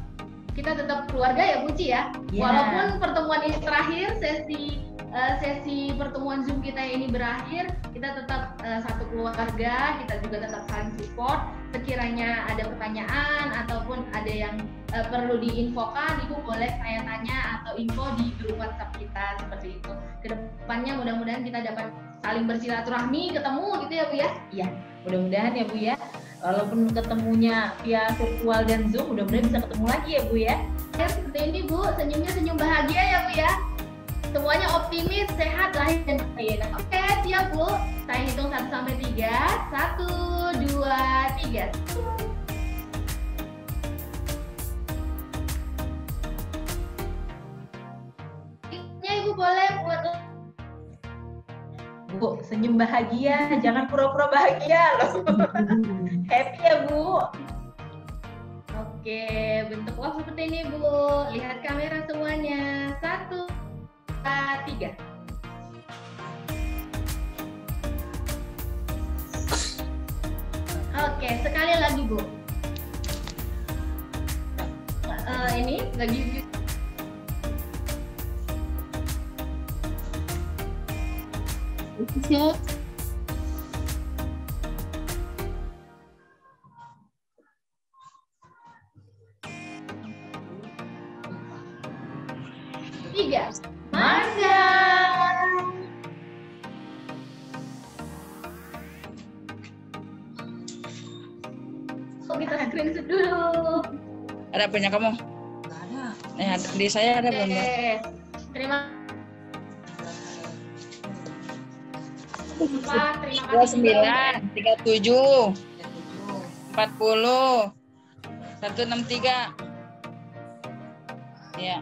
keluarga ya Bu Uci ya. Yeah. Walaupun pertemuan ini terakhir, sesi pertemuan Zoom kita ini berakhir, kita tetap satu keluarga, kita juga tetap saling support. Sekiranya ada pertanyaan ataupun ada yang perlu diinfokan, Ibu boleh saya tanya atau info di grup WhatsApp kita seperti itu. Kedepannya mudah-mudahan kita dapat saling bersilaturahmi, ketemu gitu ya Bu ya? Iya, mudah-mudahan ya Bu ya. Walaupun ketemunya via virtual dan Zoom, mudah-mudahan bisa ketemu lagi ya Bu ya. Ya seperti ini Bu, senyumnya senyum bahagia ya Bu ya. Semuanya optimis, sehat, lahir dan batin. Oke, siap Bu. Saya hitung 1 sampai 3. 1, 2, 3. Ini Ibu boleh buat Bu, senyum bahagia, jangan pura-pura bahagia loh. Happy ya Bu. Oke, bentuk vlog seperti ini Bu. Lihat kamera semuanya. 1, 2, 3. Oke, sekali lagi Bu. Ini lagi. Siap. Tiga. Marga. Oh, kita screenshot dulu. Ada punya kamu? Ada. Di saya ada belum? Terima kasih. 29, 37, 40, 163. Ya.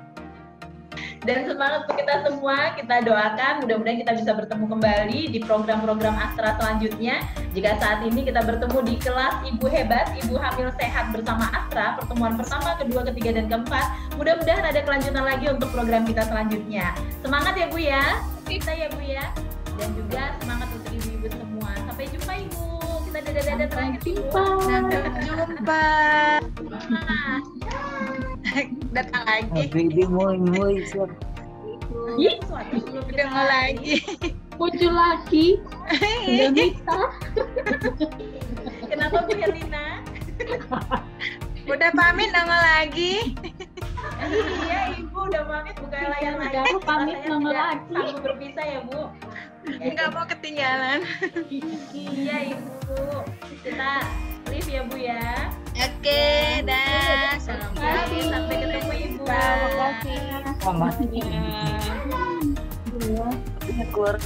Dan semangat untuk kita semua, kita doakan mudah-mudahan kita bisa bertemu kembali di program-program Astra selanjutnya. Jika saat ini kita bertemu di kelas Ibu Hebat, Ibu Hamil Sehat bersama Astra, pertemuan pertama, kedua, ketiga, dan keempat, mudah-mudahan ada kelanjutan lagi untuk program kita selanjutnya. Semangat ya Bu ya, kita ya Bu ya, dan juga semangat untuk ibu-ibu semua. Sampai jumpa Ibu, kita dadah-dadah terakhir Ibu. Sampai jumpa. Datang lagi. Baby muy siap. Udah mau lagi. Muncul lagi. Udah bisa. Kenapa Bu Herlina? Udah pamit nongol lagi. Iya Ibu udah pamit buka layar lagi. Udah pamit nongol lagi. Sanggup berpisah ya Bu. Nggak mau ketinggalan. Iya Ibu. Kita live ya Bu ya. Oke, dah. Sampai ketemu Ibu. Terima kasih. Iya. Keluar.